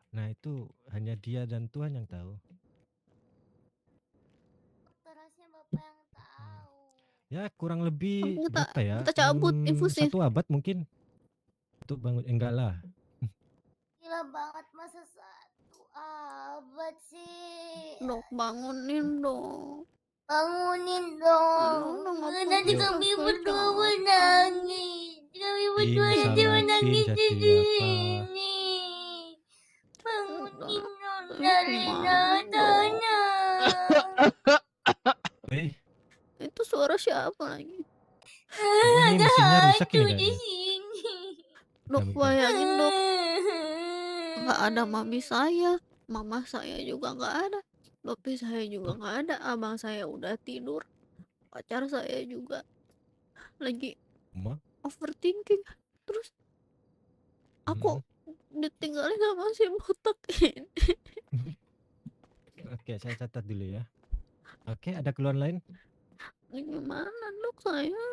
Nah, itu hanya dia dan Tuhan yang tahu. Terasnya Bapak yang tahu. Ya, kurang lebih berapa ya? Kita cabut infusnya. 1 abad mungkin. Untuk bangun enggak lah. Gila banget masa 1 abad sih. Dok bangunin dong. Bangunin dong. Nanti kami berdua menangis. Kami berdua nanti menangis di sini. Bangunin dong dari Natana. Itu suara siapa lagi? Ini mesinnya rusak ini Di kayaknya. sini. Dok bayangin dok. Nggak ada mami saya. Mama saya juga nggak ada. Papi saya juga nggak ada. Abang saya udah tidur. Pacar saya juga lagi overthinking. Terus aku ditinggalin sama si botak ini. Oke, saya catat dulu ya. Oke, ada keluhan lain? Gimana dok saya?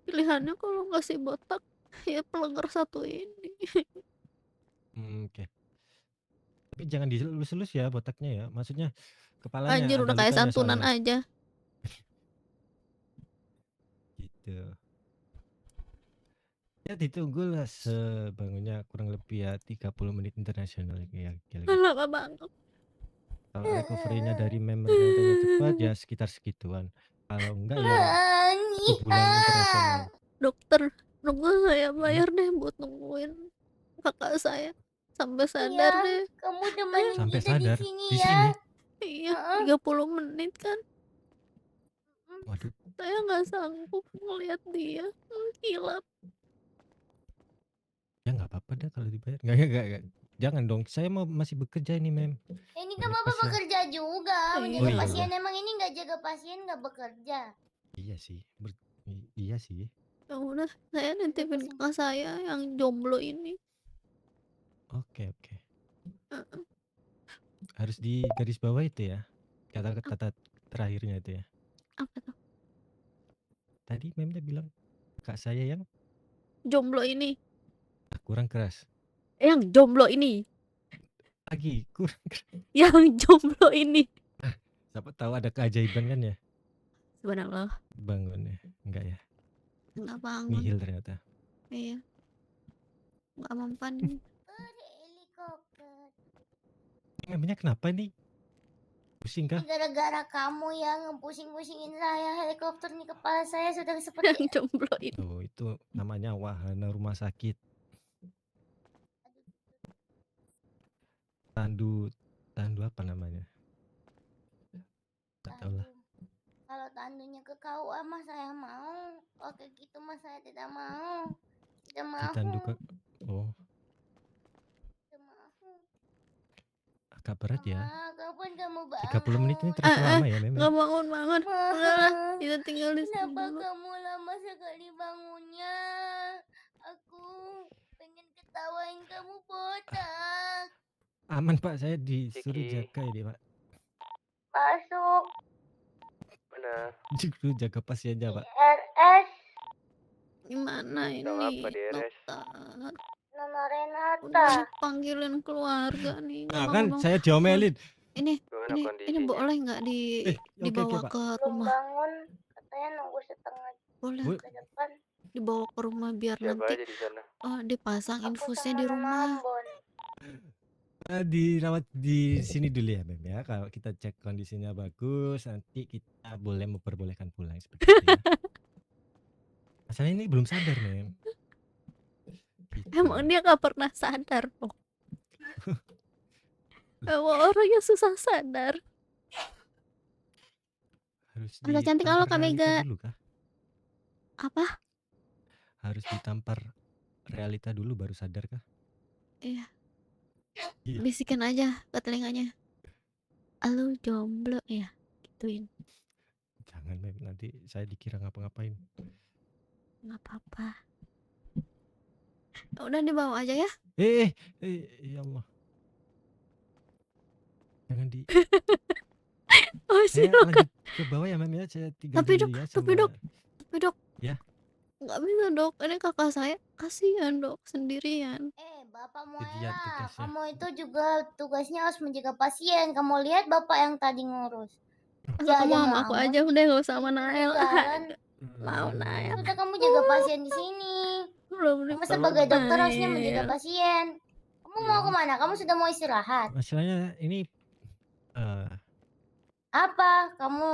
Pilihannya kalau nggak si botak ya pelenggar satu ini. Oke. Tapi jangan dilus-lus ya botaknya ya. Maksudnya kepalanya Anjir ada udah kayak lukanya santunan soalnya. aja. Gitu. Ya ditunggulah sebangunnya kurang lebih ya 30 menit internasional ya. Lama banget. Kalau recovery-nya dari membernya cepat ya sekitar segituan. Kalau enggak ya sebulan internasional. Dokter saya bayar deh buat nungguin kakak saya sampai sadar deh. Kamu temenin Sampai kita sadar di sini di ya. sini. Iya, 30 menit kan. Waduh. Saya nggak sanggup ngeliat dia hilap. Ya nggak apa-apa deh kalau dibayar. Enggak. Jangan dong. Saya masih bekerja ini, Mem. Ini kan Bapak bekerja juga. Menjaga Oh iya. pasien emang ini nggak jaga pasien nggak bekerja. Iya sih. Iya sih. Ya udah, saya nitipin kakak saya yang jomblo ini. Oke. Harus di garis bawah itu ya. Kata-kata terakhirnya itu ya. Apa tuh? Tadi Memnya bilang kak saya yang Jomblo ini. kurang keras. Yang jomblo ini. Lagi kurang keras. Yang jomblo ini. Siapa tahu ada keajaiban kan ya. Subhanallah. Bangun ya. Enggak ya. Nggak bangun. Nihil ternyata. Iya. Nggak mempan nih. Helikopter. Memnya kenapa nih? Pusing kah? Gara-gara kamu yang ngepusing-pusingin saya, helikopter nih kepala saya sudah seperti Jomblo itu. Tuh, itu namanya wahana rumah sakit. Tandu apa namanya? Nggak tahu lah. Kalau tandunya ke KUA mah saya mau. Kalau kayak gitu mah saya tidak mau. Tidak mau. Ditandu ke oh, Tidak mau. agak berat ya. Kapan kamu 30 menit ini terasa lama ya, Mem. Nggak bangun-bangun. Udahlah, kita tinggal di sini Kenapa dulu. kamu lama sekali bangunnya? Aku pengen ketawain kamu botak. Aman Pak, saya disuruh Ciki. jaga ini Pak. Masuk. Mana? Disuruh jaga pasiennya Pak. RS. Gimana Sedang ini, apa di RS? dokter? Nona Udah Renata. dipanggilin keluarga nih. Nggak Nah kan bangun-bangun. saya diomelin. Ini Gimana ini kondisinya? boleh nggak Oke dibawa Pak. ke Belum rumah? bangun. Katanya nunggu setengah Boleh Bu, ke depan. dibawa ke rumah biar Siapa nanti aja di sana? dipasang Aku infusnya sama di Nona rumah. Ambon. dirawat di sini dulu ya Mem ya. Kalau kita cek kondisinya bagus, nanti kita boleh memperbolehkan pulang seperti itu ya. Masalahnya ini belum sadar Mem. Gitu. Emang dia nggak pernah sadar loh. Emang orangnya susah sadar. Harus Udah cantik kalau ditampar Kak realita Mega. dulu kah? Apa? Harus ditampar realita dulu baru sadar kah? Iya, Iya. bisikin aja ke telinganya. Lu jomblo ya? Gituin. Jangan Mem, nanti saya dikira ngapa-ngapain. Nggak apa-apa. Udah dibawa aja ya. Ya Allah. Jangan di Oh saya silakan. lanjut ke bawah ya Mem ya. Saya tinggal Tapi dulu dok, ya tapi sama dok, tapi dok. ya. Nggak bisa dok. Ini kakak saya kasihan dok sendirian. Bapak Lihat Moela, tugasnya. kamu itu juga tugasnya harus menjaga pasien. Kamu lihat bapak yang tadi ngurus. Masa Dia kamu aja sama aku ngelamun aja udah nggak usah sama di Nael. jalan. Mau Nael. Sudah kamu jaga pasien di sini. Belum Kamu sebagai dokter harusnya menjaga dipanggil. pasien. Kamu mau kemana? Kamu sudah mau istirahat? Masalahnya ini Apa? Kamu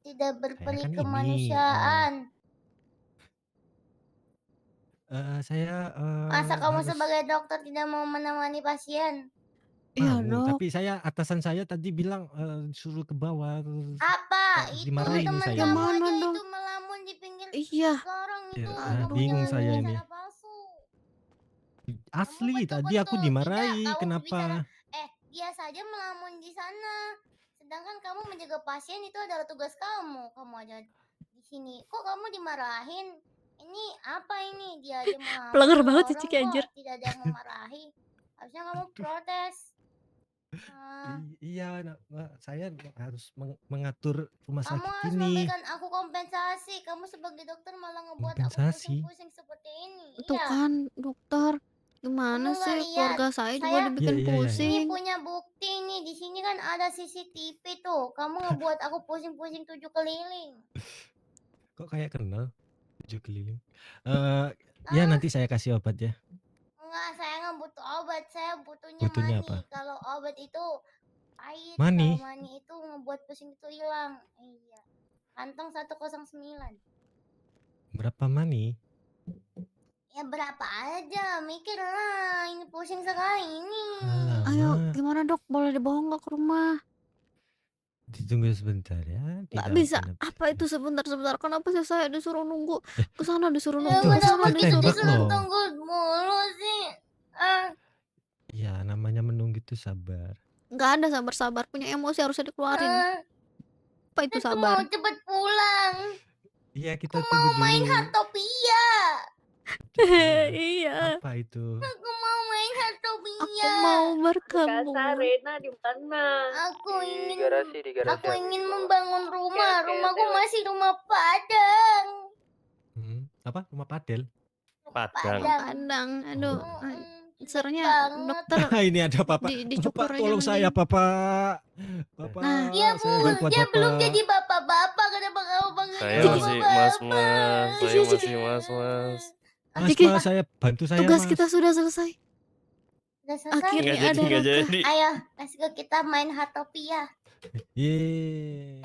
tidak saya berperi kan ini kemanusiaan. saya Masa kamu harus sebagai dokter tidak mau menemani pasien? Iya mau, dok. tapi atasan saya tadi bilang suruh ke bawah. Apa? Kok Itu dimarahin nih teman saya kamu nih. aja dong? itu melamun di pinggir Iya. lorong Ya, itu. Kamu bingung jangan saya bicara ini. palsu. Asli tadi aku Betul-betul tidak. dimarahi. Kamu Kenapa? bicara. Dia saja melamun di sana. Sedangkan kamu menjaga pasien itu adalah tugas kamu. Kamu aja di sini. Kok kamu dimarahin? Ini apa ini? Dia aja melamun Pelanggar di banget ya lorong Ciki anjir. kok tidak ada yang memarahi. Harusnya kamu protes. Iya, saya harus mengatur rumah Kamu sakit harus ini. memberikan aku kompensasi. Kamu sebagai dokter malah ngebuat aku Kompensasi. pusing-pusing seperti ini. Tuh Iya. kan dokter. Gimana Kamu nggak sih lihat? keluarga saya juga Saya dibikin Iya. ini pusing. punya bukti nih. Di sini kan ada CCTV tuh. Kamu ngebuat aku pusing-pusing 7 keliling. Kok kayak kenal 7 keliling. Ya nanti saya kasih obat ya. Enggak, saya nggak butuh obat. Saya butuhnya Butuhnya money. apa? Kalau obat itu pahit. Money? Kalau money itu ngebuat pusing itu hilang. Iya. Kantong 109. Berapa money? Ya berapa aja, mikir lah. Ini pusing sekali ini. Ayo Alamak. gimana dok? Boleh dibawa nggak ke rumah? Ditunggu sebentar ya. Nggak Tidak bisa. akan Apa itu sebentar-sebentar? Kenapa sih saya disuruh nunggu ke sana, disuruh Ya nunggu ke Itu sana, kenapa kita disuruh ditembak loh. tunggu mulu sih? Ya namanya menunggu itu sabar. Nggak ada sabar-sabar. Punya emosi harusnya dikeluarin. Apa itu Aku sabar? mau cepet pulang. Iya kita Aku tunggu mau main dulu. Hartopia. Iya. Apa itu? Aku mau main Hartopia. Aku mau berkebun. Rena di mana? Aku Di ingin garasi, di garasi. Aku ingin membangun rumah. Oke, Rumahku oke. masih rumah Padang. Apa? Rumah padel? Padang. Padang. Aduh. Sernya banget. dokter Ini ada Bapak. dicukur Bapak aja tolong saya, mending. Bapak. Bapak, Nah. Ya saya Bu, bantuan dia belum Bapak. jadi bapak-bapak. Kenapa kamu panggilnya Saya Ciki. masih bapak-bapak? mas-mas. Saya Ciki. masih mas-mas. Mas, Ciki. mas, saya bantu saya, Tugas Mas. kita sudah selesai. Udah selesai? Akhirnya Nggak jadi, ada nggak dokter. jadi. Ayo, let's go kita main Hartopia. Yeay.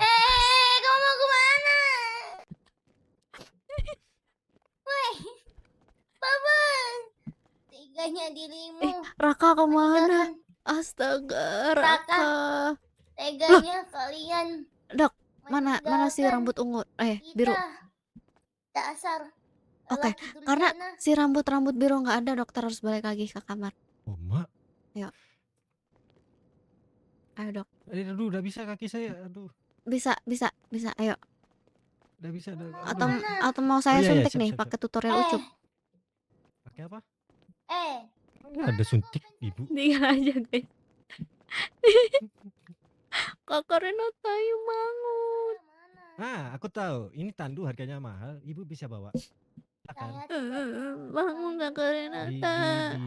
Kamu mau kemana? Woi, Babang. Teganya dirimu. Raka kemana? meninggalkan Astaga, Raka. Raka. Teganya kalian Dok, mana si meninggalkan rambut ungu biru? kita. Dasar Oke, lelaki karena durjana. si rambut biru nggak ada, dokter harus balik lagi ke kamar. Oh, Mak. Yuk. Ayo, Dok. Aduh, udah bisa kaki saya. Aduh, Bisa, ayo. udah bisa. Atau mau saya Oh, iya, suntik siap, nih siap, pakai tutorial ucup. Pakai apa? Nggak ada suntik, Ibu. Tinggal aja, guys. Kakak Renata, ayo bangun. Aku tahu. Ini tandu harganya mahal. Ibu bisa bawa. Akan. Bangun Kakak Renata.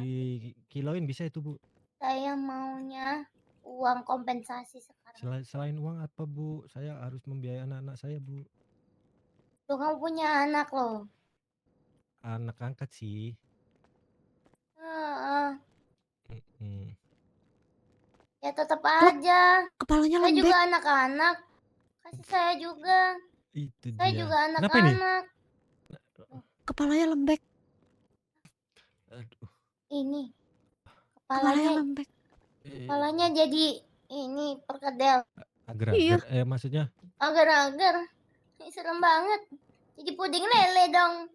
Di kiloin bisa itu, Bu. Saya maunya uang kompensasi sekarang. Selain uang apa, Bu? Saya harus membiayai anak-anak saya, Bu. Tuh kamu punya anak loh. Anak angkat sih. Ya tetap aja. Kepalanya Saya lembek. juga anak-anak. Kasih saya juga. Itu Saya dia. juga Kenapa ini? anak-anak. Kepalanya lembek. Aduh. Ini Kepalanya lembek. kepalanya jadi ini perkedel. Agar-agar. Maksudnya? Agar-agar. Ini serem banget. Jadi puding lele dong.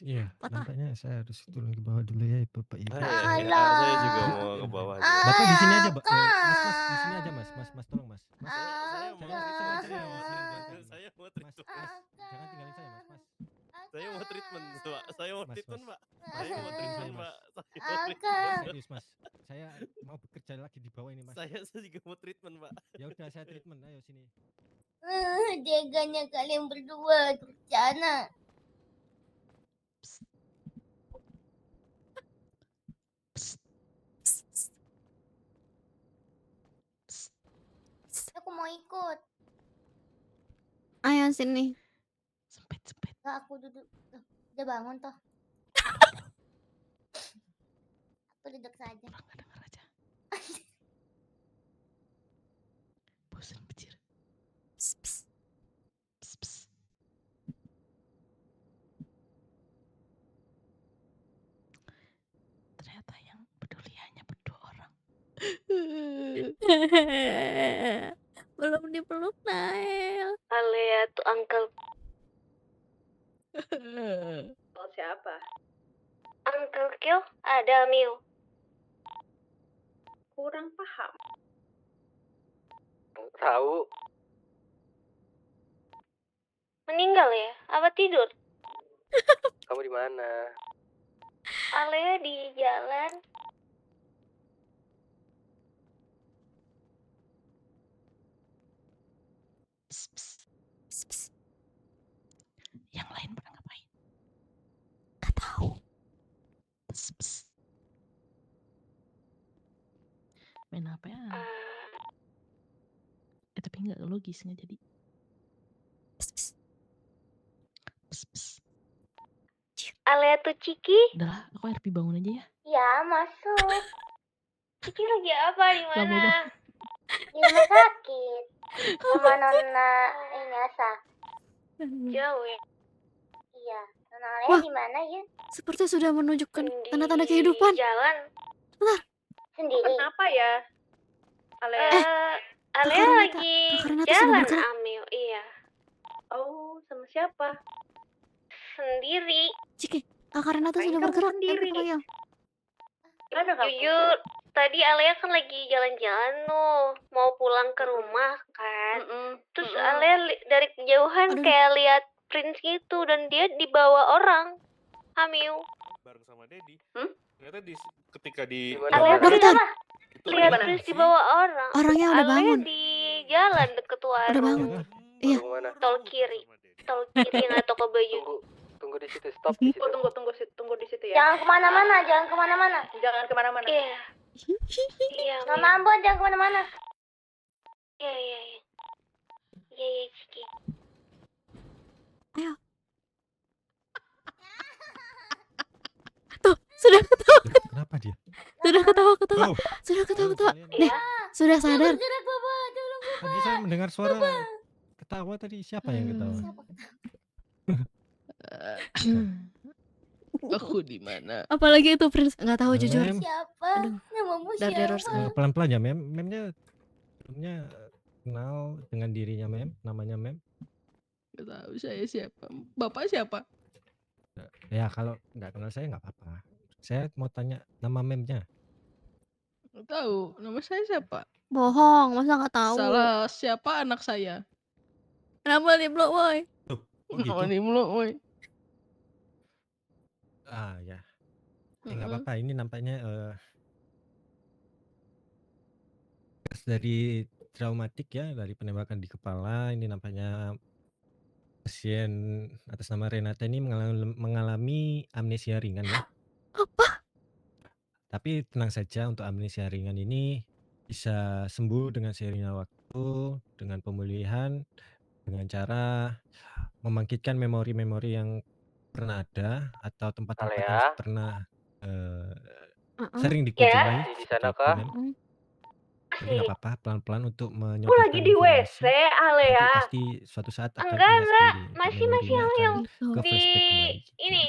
Iya. Nampaknya saya harus turun ke bawah dulu ya, Bapak Ibu. Saya juga mau ke bawah. Bapak di sini aja, Mas. Di sini aja, Mas. Mas, tolong, Mas. Saya mau treatment. Jangan tinggalin saya, Mas. Saya mau treatment, Pak. Saya mau treatment, Pak. Serius, Mas. Saya mau bekerja lagi di bawah ini, Mas. Saya juga mau treatment, Pak. Ya udah, saya treatment. Ayo sini. Deganya kalian berdua durjana. Aku mau ikut. Ayo sini. Gak, aku duduk. Udah bangun toh. Aku duduk saja. Bosan bejir. Ternyata yang peduli hanya berdua orang. Belum dipeluk, Nael. Alea tuh uncle. Siapa? Uncle Kill ada Miu. Kurang paham. Tahu. Meninggal ya? Apa tidur? Kamu di mana? Alea di jalan. Yang lain pernah ngapain? Gak tahu. Main apa ya? Tapi nggak logis, nggak jadi. Alea tuh Ciki. Udah lah, aku RP bangun aja ya. Ya, masuk. Ciki lagi apa? Di mana? Di rumah sakit. Sama Nona Inyasa. Jauh ya? Iya. Nona Alea di mana ya? Seperti sudah menunjukkan tanda-tanda kehidupan. Jalan. Bentar. Sendiri. Kenapa ya? Alea. Alea lagi jalan, Amil. Iya. Oh, sama siapa? Sendiri. Ciki, Kakak Renata sudah bergerak. Sendiri. Jujur, tadi Alea kan lagi jalan-jalan tuh, mau pulang ke rumah kan. Terus Alea dari kejauhan kayak lihat Prince gitu, dan dia dibawa orang. Hamiu. Bareng sama Dedi. Ternyata ketika di Alea Bentar. lihat Prince dibawa orang. Orangnya udah bangun. Alea di jalan deket warung. Udah bangun. Iya. Tol kiri yang ada toko baju. Tunggu di situ, stop di situ. Tunggu di situ ya. Jangan kemana-mana, jangan kemana-mana. Jangan kemana-mana. Iya. Iya. Mama Ambon, jangan kemana-mana. Iya, Ciki. Ayo. Tuh, sudah ketawa. Kenapa dia? Sudah ketawa. Oh. Sudah ketawa. Nih, Sudah Dia sadar? bergerak Bapak, tolong Tadi Bapak. saya mendengar suara Bapak. ketawa tadi. Siapa yang ketawa? Siapa ketawa? Aku di mana? Apalagi itu Prince, nggak tahu jujur. Mem, Siapa? Aduh, Namamu dar siapa? pelan-pelan ya Mem. Memnya sebelumnya kenal dengan dirinya Mem, namanya Mem. Gak tahu saya siapa. Bapak siapa? Ya kalau nggak kenal saya nggak apa-apa. Saya mau tanya nama Memnya. Gak tahu. Nama saya siapa? Bohong, masa nggak tahu? Salah siapa anak saya? Kenapa nih Blok Boy? Tuh, kok Nama gitu? nih Blok Boy. Ah ya, nggak apa-apa. Ini nampaknya dari traumatik ya, dari penembakan di kepala. Ini nampaknya pasien atas nama Renata ini mengalami amnesia ringan ya. Apa? Tapi tenang saja, untuk amnesia ringan ini bisa sembuh dengan seiringnya waktu, dengan pemulihan, dengan cara membangkitkan memori-memori yang pernah ada atau tempat-tempat yang Alea, pernah Ya. sering dikunjungi masih di seperti sana itu, kah? Mem. Tapi Masih. nggak apa-apa, pelan-pelan untuk Aku lagi menyodorkan di WC, informasi. Nanti Alea. pasti suatu saat akan Enggak, ingat enggak. sendiri. Untuk Masih memorinya yang akan Gitu. ke di flashback kembali. ini.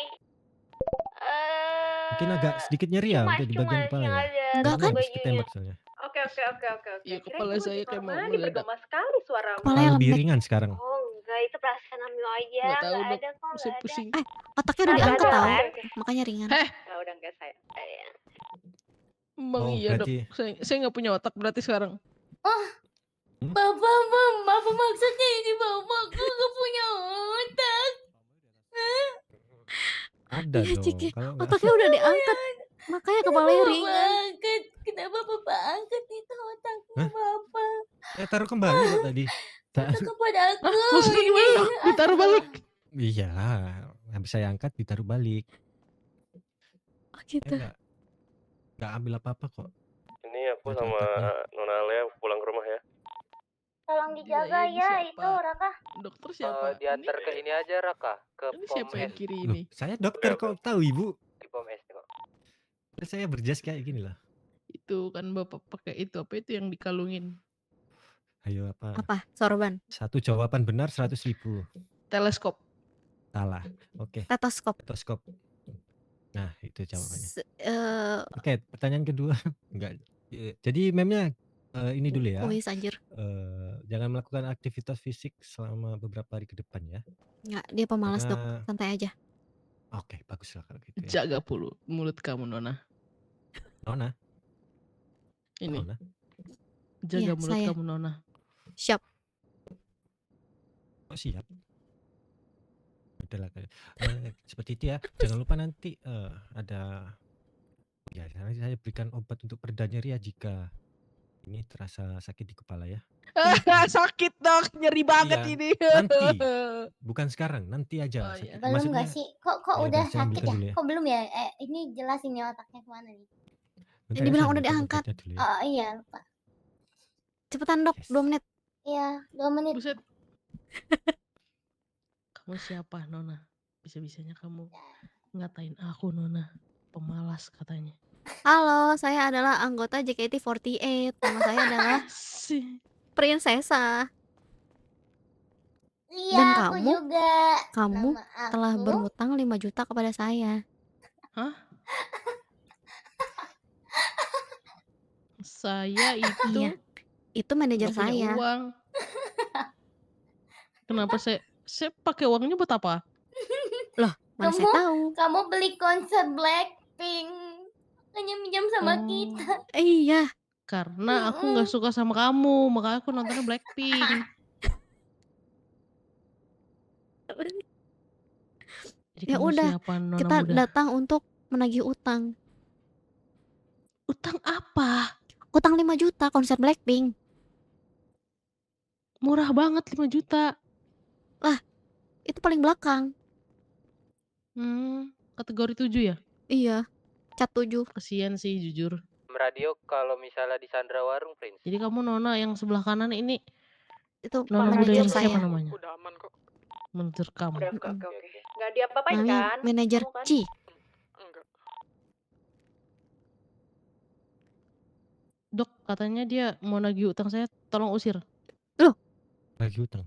Mungkin agak sedikit nyeri ya untuk di bagian kepala Cumas yang ya. ada Enggak Karena kan? habis bajunya. ketembak soalnya. Oke. Iya, Kirain kepala kamu saya lagi kayak mau normal, meledak. bergema sekali suaramu. Kepala Malah yang lebih lembek. ringan sekarang. Oh, enggak, itu perasaan Amio aja. Nggak tahu Enggak dok, ada kok, saya enggak ada. pusing. Otaknya udah Enggak diangkat ada tau, kan? makanya ringan. Heh, Ya udah enggak saya. Iya. Bang Oh, iya dok. berarti Saya nggak punya otak berarti sekarang. Oh, Bapak, apa maksudnya ini Bapak? Aku gak punya otak. ada Iya dong. Ciki, Kalau nggak otaknya udah diangkat, makanya Kenapa kepalanya Bapak ringan. angkat? Kenapa Bapak angkat itu otaknya Hah? Bapak? taruh kembali kok tadi. Itu kepada aku. Maksudnya gimana? Ditaruh balik. Iya, habis saya angkat ditaruh balik. Oh gitu. Nggak ambil apa-apa kok. Ini aku Dari sama otaknya. Nona Alea pulang ke rumah ya. Tolong dijaga ini ya siapa? itu, Raka. Dokter siapa? Diantar ke ini aja Raka, ke Ini pom siapa yang S. kiri Loh, ini? saya dokter kok tahu ibu. Di pom S kok. Terus saya berjas kayak gini lah. Itu kan bapak pakai itu apa itu yang dikalungin? Ayo apa? Apa? Sorban? Satu jawaban benar 100.000. Teleskop. Salah. Oke. Stetoskop. Stetoskop. Nah, itu jawabannya. S- Oke, pertanyaan kedua. Enggak. Jadi memnya ini dulu ya. Wis anjir. Jangan melakukan aktivitas fisik selama beberapa hari ke depan ya. Nggak, dia pemalas dok, Karena santai aja. oke, bagus lah kalau gitu ya. Jaga mulut kamu Nona. Nona, Ini. Nona. Jaga Iya, mulut saya. kamu Nona. Siap. Oh, siap. Udahlah. Seperti itu ya. Jangan lupa nanti ada ya nanti saya berikan obat untuk pereda nyeri ya jika ini terasa sakit di kepala ya. Sakit dok, nyeri banget Iya, ini. nanti. Bukan sekarang, nanti aja. Oh, iya. Belum Maksudnya, gak sih? Kok ya udah udah, saya sakit ambilkan ya? dulu ya. Kok belum ya? Ini jelasin ya otaknya kemana nih? Bentar Ini ya, bilang saya udah ambilkan diangkat. obatnya dulu ya. Oh iya, lupa. Cepetan dok, 2 menit. Iya, 2 menit. Buset. Kamu siapa Nona? Bisa-bisanya kamu ngatain aku Nona. Pemalas katanya. Halo, saya adalah anggota JKT48. Nama saya adalah Prinsesa. Iya, Dan aku kamu, juga. kamu Nama telah aku berhutang 5 juta kepada saya. Hah? Saya itu Iya, itu manajer nggak punya saya. uang. Kenapa saya pakai uangnya buat apa? Loh, mana saya tahu. kamu beli konser Blackpink. Makanya minjam sama kita. Iya. Karena aku nggak suka sama kamu, makanya aku nontonnya Blackpink. Jadi Ya kamu udah, siapa Nona kita muda? datang untuk menagih utang. Utang apa? Utang 5 juta konser Blackpink. Murah banget 5 juta. Lah, itu paling belakang. Kategori 7 ya? Iya, cat 7. Kasian sih jujur. Radio kalau misalnya di Sandra Warung Prince. Jadi kamu Nona yang sebelah kanan ini Itu Nona muda manajer yang siapa saya. namanya? Udah aman kok. Menurut kamu. Oke. Nggak diapa-apain Namanya kan? manajer Kamu kan? Ci. Enggak. Dok, katanya dia mau nagih utang saya, tolong usir. Loh, Lagi utang.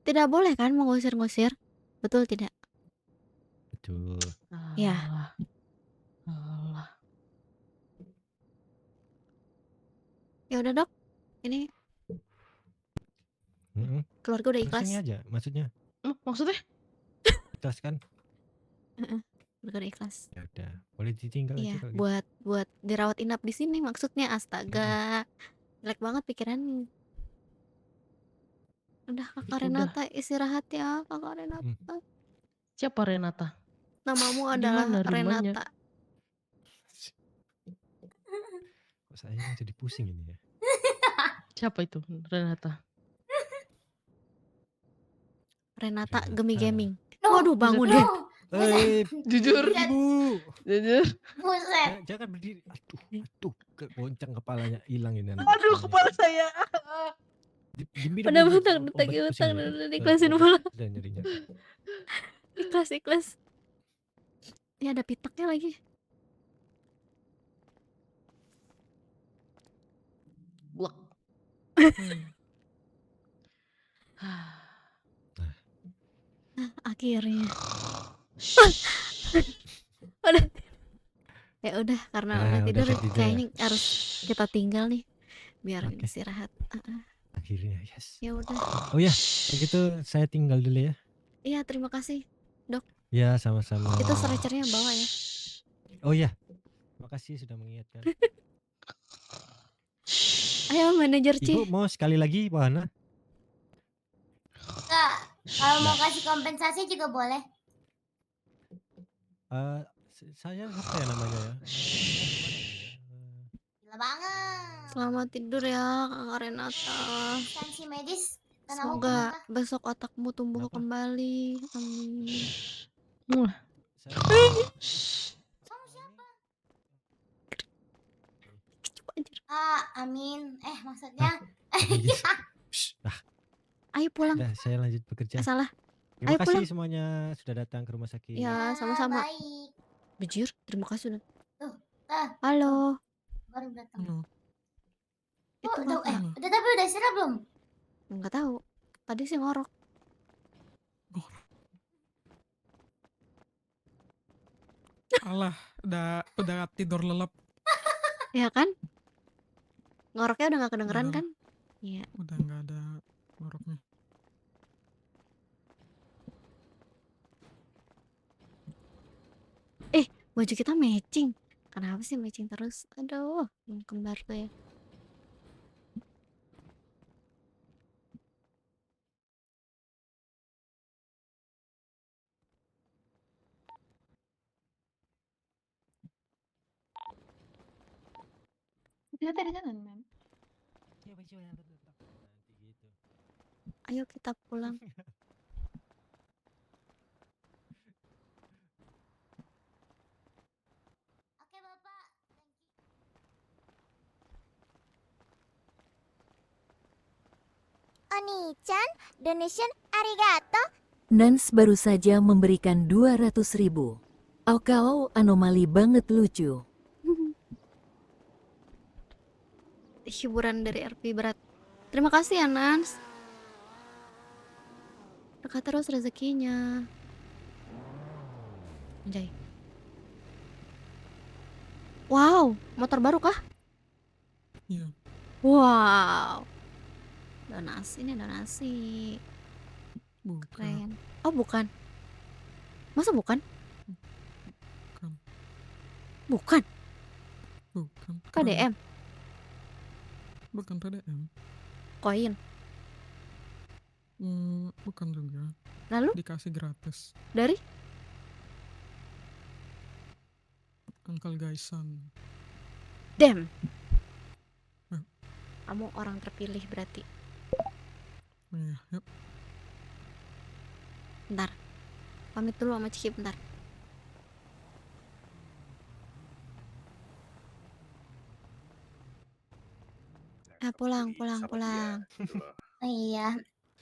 tidak boleh kan mengusir-ngusir? Betul tidak? Betul. Ya. Alah, alah. Ya udah, Dok. Ini keluarga udah Terus ini ikhlas. aja maksudnya. Maksudnya? Ikhlas kan? Heeh, keluarga udah ikhlas. Ya udah, boleh ditinggal aja Iya, kalau gitu. buat dirawat inap di sini maksudnya. Astaga. Jelek banget pikirannya. Udah Kakak Udah. Renata istirahat ya, Kakak Renata. Siapa Renata? Namamu Di adalah mana rumahnya? Renata. Kok saya yang jadi pusing ini ya? Siapa itu Renata? Renata Renata. Gemi Gaming. No, Waduh, bangun no. deh. Jujur. Ibu. Jujur. Buset. Jangan berdiri. Aduh, goncang kepalanya hilang ini anak. Aduh, kepala saya. Udah utang, ditagih utang, udah ikhlasin pulang. Udah nyerinya. Ikhlas. Ini ada pitaknya lagi. Blok. Nah, akhirnya. Udah. Ya udah, karena udah Udah tidur tidur ya? kayaknya harus kita tinggal nih biar istirahat. Akhirnya, yes. Ya udah. Oh ya, begitu saya tinggal dulu ya. Iya, terima kasih, Dok. Ya, sama-sama. Itu stretchernya bawa ya. Oh ya, makasih sudah mengingatkan. Ayo manajer Ci. Ibu mau sekali lagi, Pak Hana? Kak, kalau mau kasih kompensasi juga boleh. Saya apa ya namanya ya? Gila banget. Selamat tidur ya, Kakak Renata. Sanksi medis. Karena aku Semoga kenapa? besok otakmu tumbuh kembali. Amin. Amin. Maksudnya. Ayo pulang. Udah, saya lanjut bekerja. Salah. Terima Ayo kasih pulang. semuanya sudah datang ke rumah sakit. Ya, sama-sama. Baik. Bejir, terima kasih udah. Tuh, Halo. baru datang. Itu Udah, Kakak. tapi udah istirahat belum? Enggak tahu. Tadi sih ngorok. Alah, udah tidur lelap. Ya kan? Ngoroknya udah gak kedengeran Udah. kan? Iya. Udah nggak ada ngoroknya. Baju kita matching. Kenapa sih matching terus? Aduh, yang kembar tuh ya. Ternyata di sana, Mem. Ayo kita pulang. Oni-chan, donation arigato. Nans baru saja memberikan 200.000. Kau anomali banget lucu. Hiburan dari RP berat. Terima kasih ya, Nans. Berkah terus rezekinya. Anjay. Wow, motor baru kah? Iya. Wow. Donasi nih, donasi. Bukan. Keren. Oh, bukan. Masa bukan? Bukan. Bukan. KDM. Bukan PDM. Koin. Bukan juga. Lalu? Dikasih gratis. Dari? Uncle Gaisan. Damn. Kamu orang terpilih berarti. Iya, yuk. Bentar. Pamit dulu sama Ciki bentar. Pulang. Oh iya.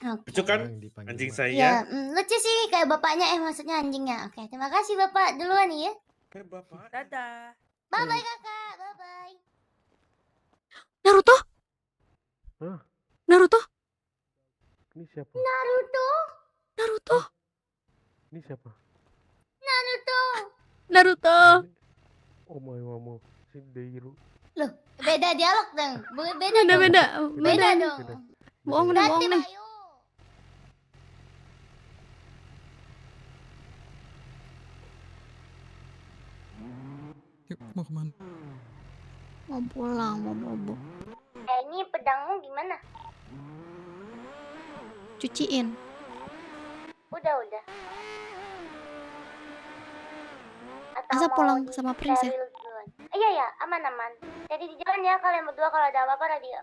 Oke. Lucu kan anjing saya? Iya, lucu sih kayak bapaknya, maksudnya anjingnya. Oke, terima kasih Bapak duluan ya. Kayak bapak. Dadah. Bye bye Kakak, bye bye. Naruto? Hah? Naruto? Ini siapa? Naruto. Naruto? Ini siapa? Naruto. Naruto. Oh my mama, Shindeiro. Loh, beda dialog dong. Beda Beda dong. beda. Beda Beda. dong. Bohong nih, Berarti bohong nih. Bayu. Yuk, mau kemana? Mau pulang, mau bobo. Ini pedangmu gimana? Cuciin. Udah. Atau Asa mau pulang sama Prince ya? steril duluan? Iya, aman. Jadi di jalan ya kalian berdua, kalau ada apa-apa radio.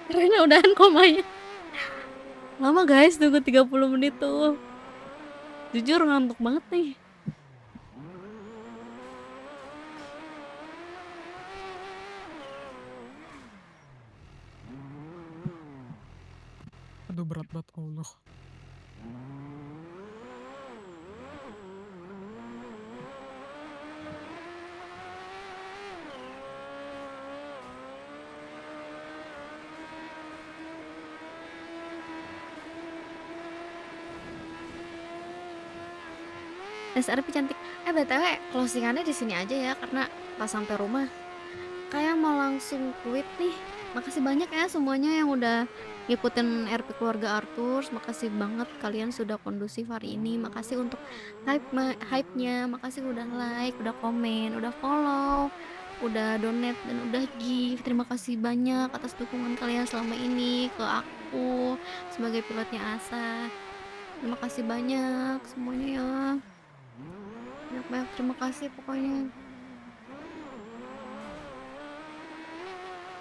Keren udahan komanya. Lama guys, tunggu 30 menit tuh. Jujur ngantuk banget nih. Aduh, berat banget Allah. SRP cantik. BTW closingannya di sini aja ya, karena pas sampai rumah kayak mau langsung quit nih. Makasih banyak ya semuanya yang udah ngikutin RP keluarga Arthur. Makasih banget kalian sudah kondusif hari ini. Makasih untuk hype-nya. Makasih udah like, udah komen, udah follow, udah donate dan udah give. Terima kasih banyak atas dukungan kalian selama ini ke aku sebagai pilotnya Asa. Terima kasih banyak semuanya ya. Banyak terima kasih pokoknya.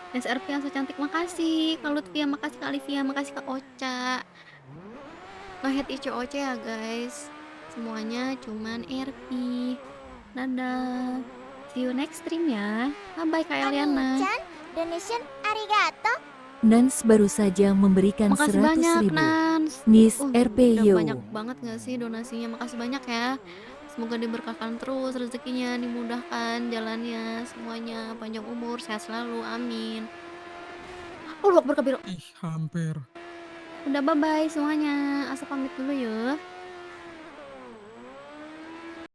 SRP yang so cantik, makasih Kak Lutfia, makasih Kak Olivia, makasih Kak Ocha. Nge-head Ico Oce ya guys. Semuanya cuman RP. Dadah. See you next stream ya. Bye Kak Eliana. Chan, donation arigato. Nans baru saja memberikan Makasih banyak 100.000. Nans. Nis Udah RPyo. banyak banget gak sih donasinya? Makasih banyak ya. Semoga diberkahkan terus rezekinya, dimudahkan jalannya, semuanya panjang umur, sehat selalu, amin. Akbar kabiro. Hampir. Udah bye bye semuanya. Asa pamit dulu ya.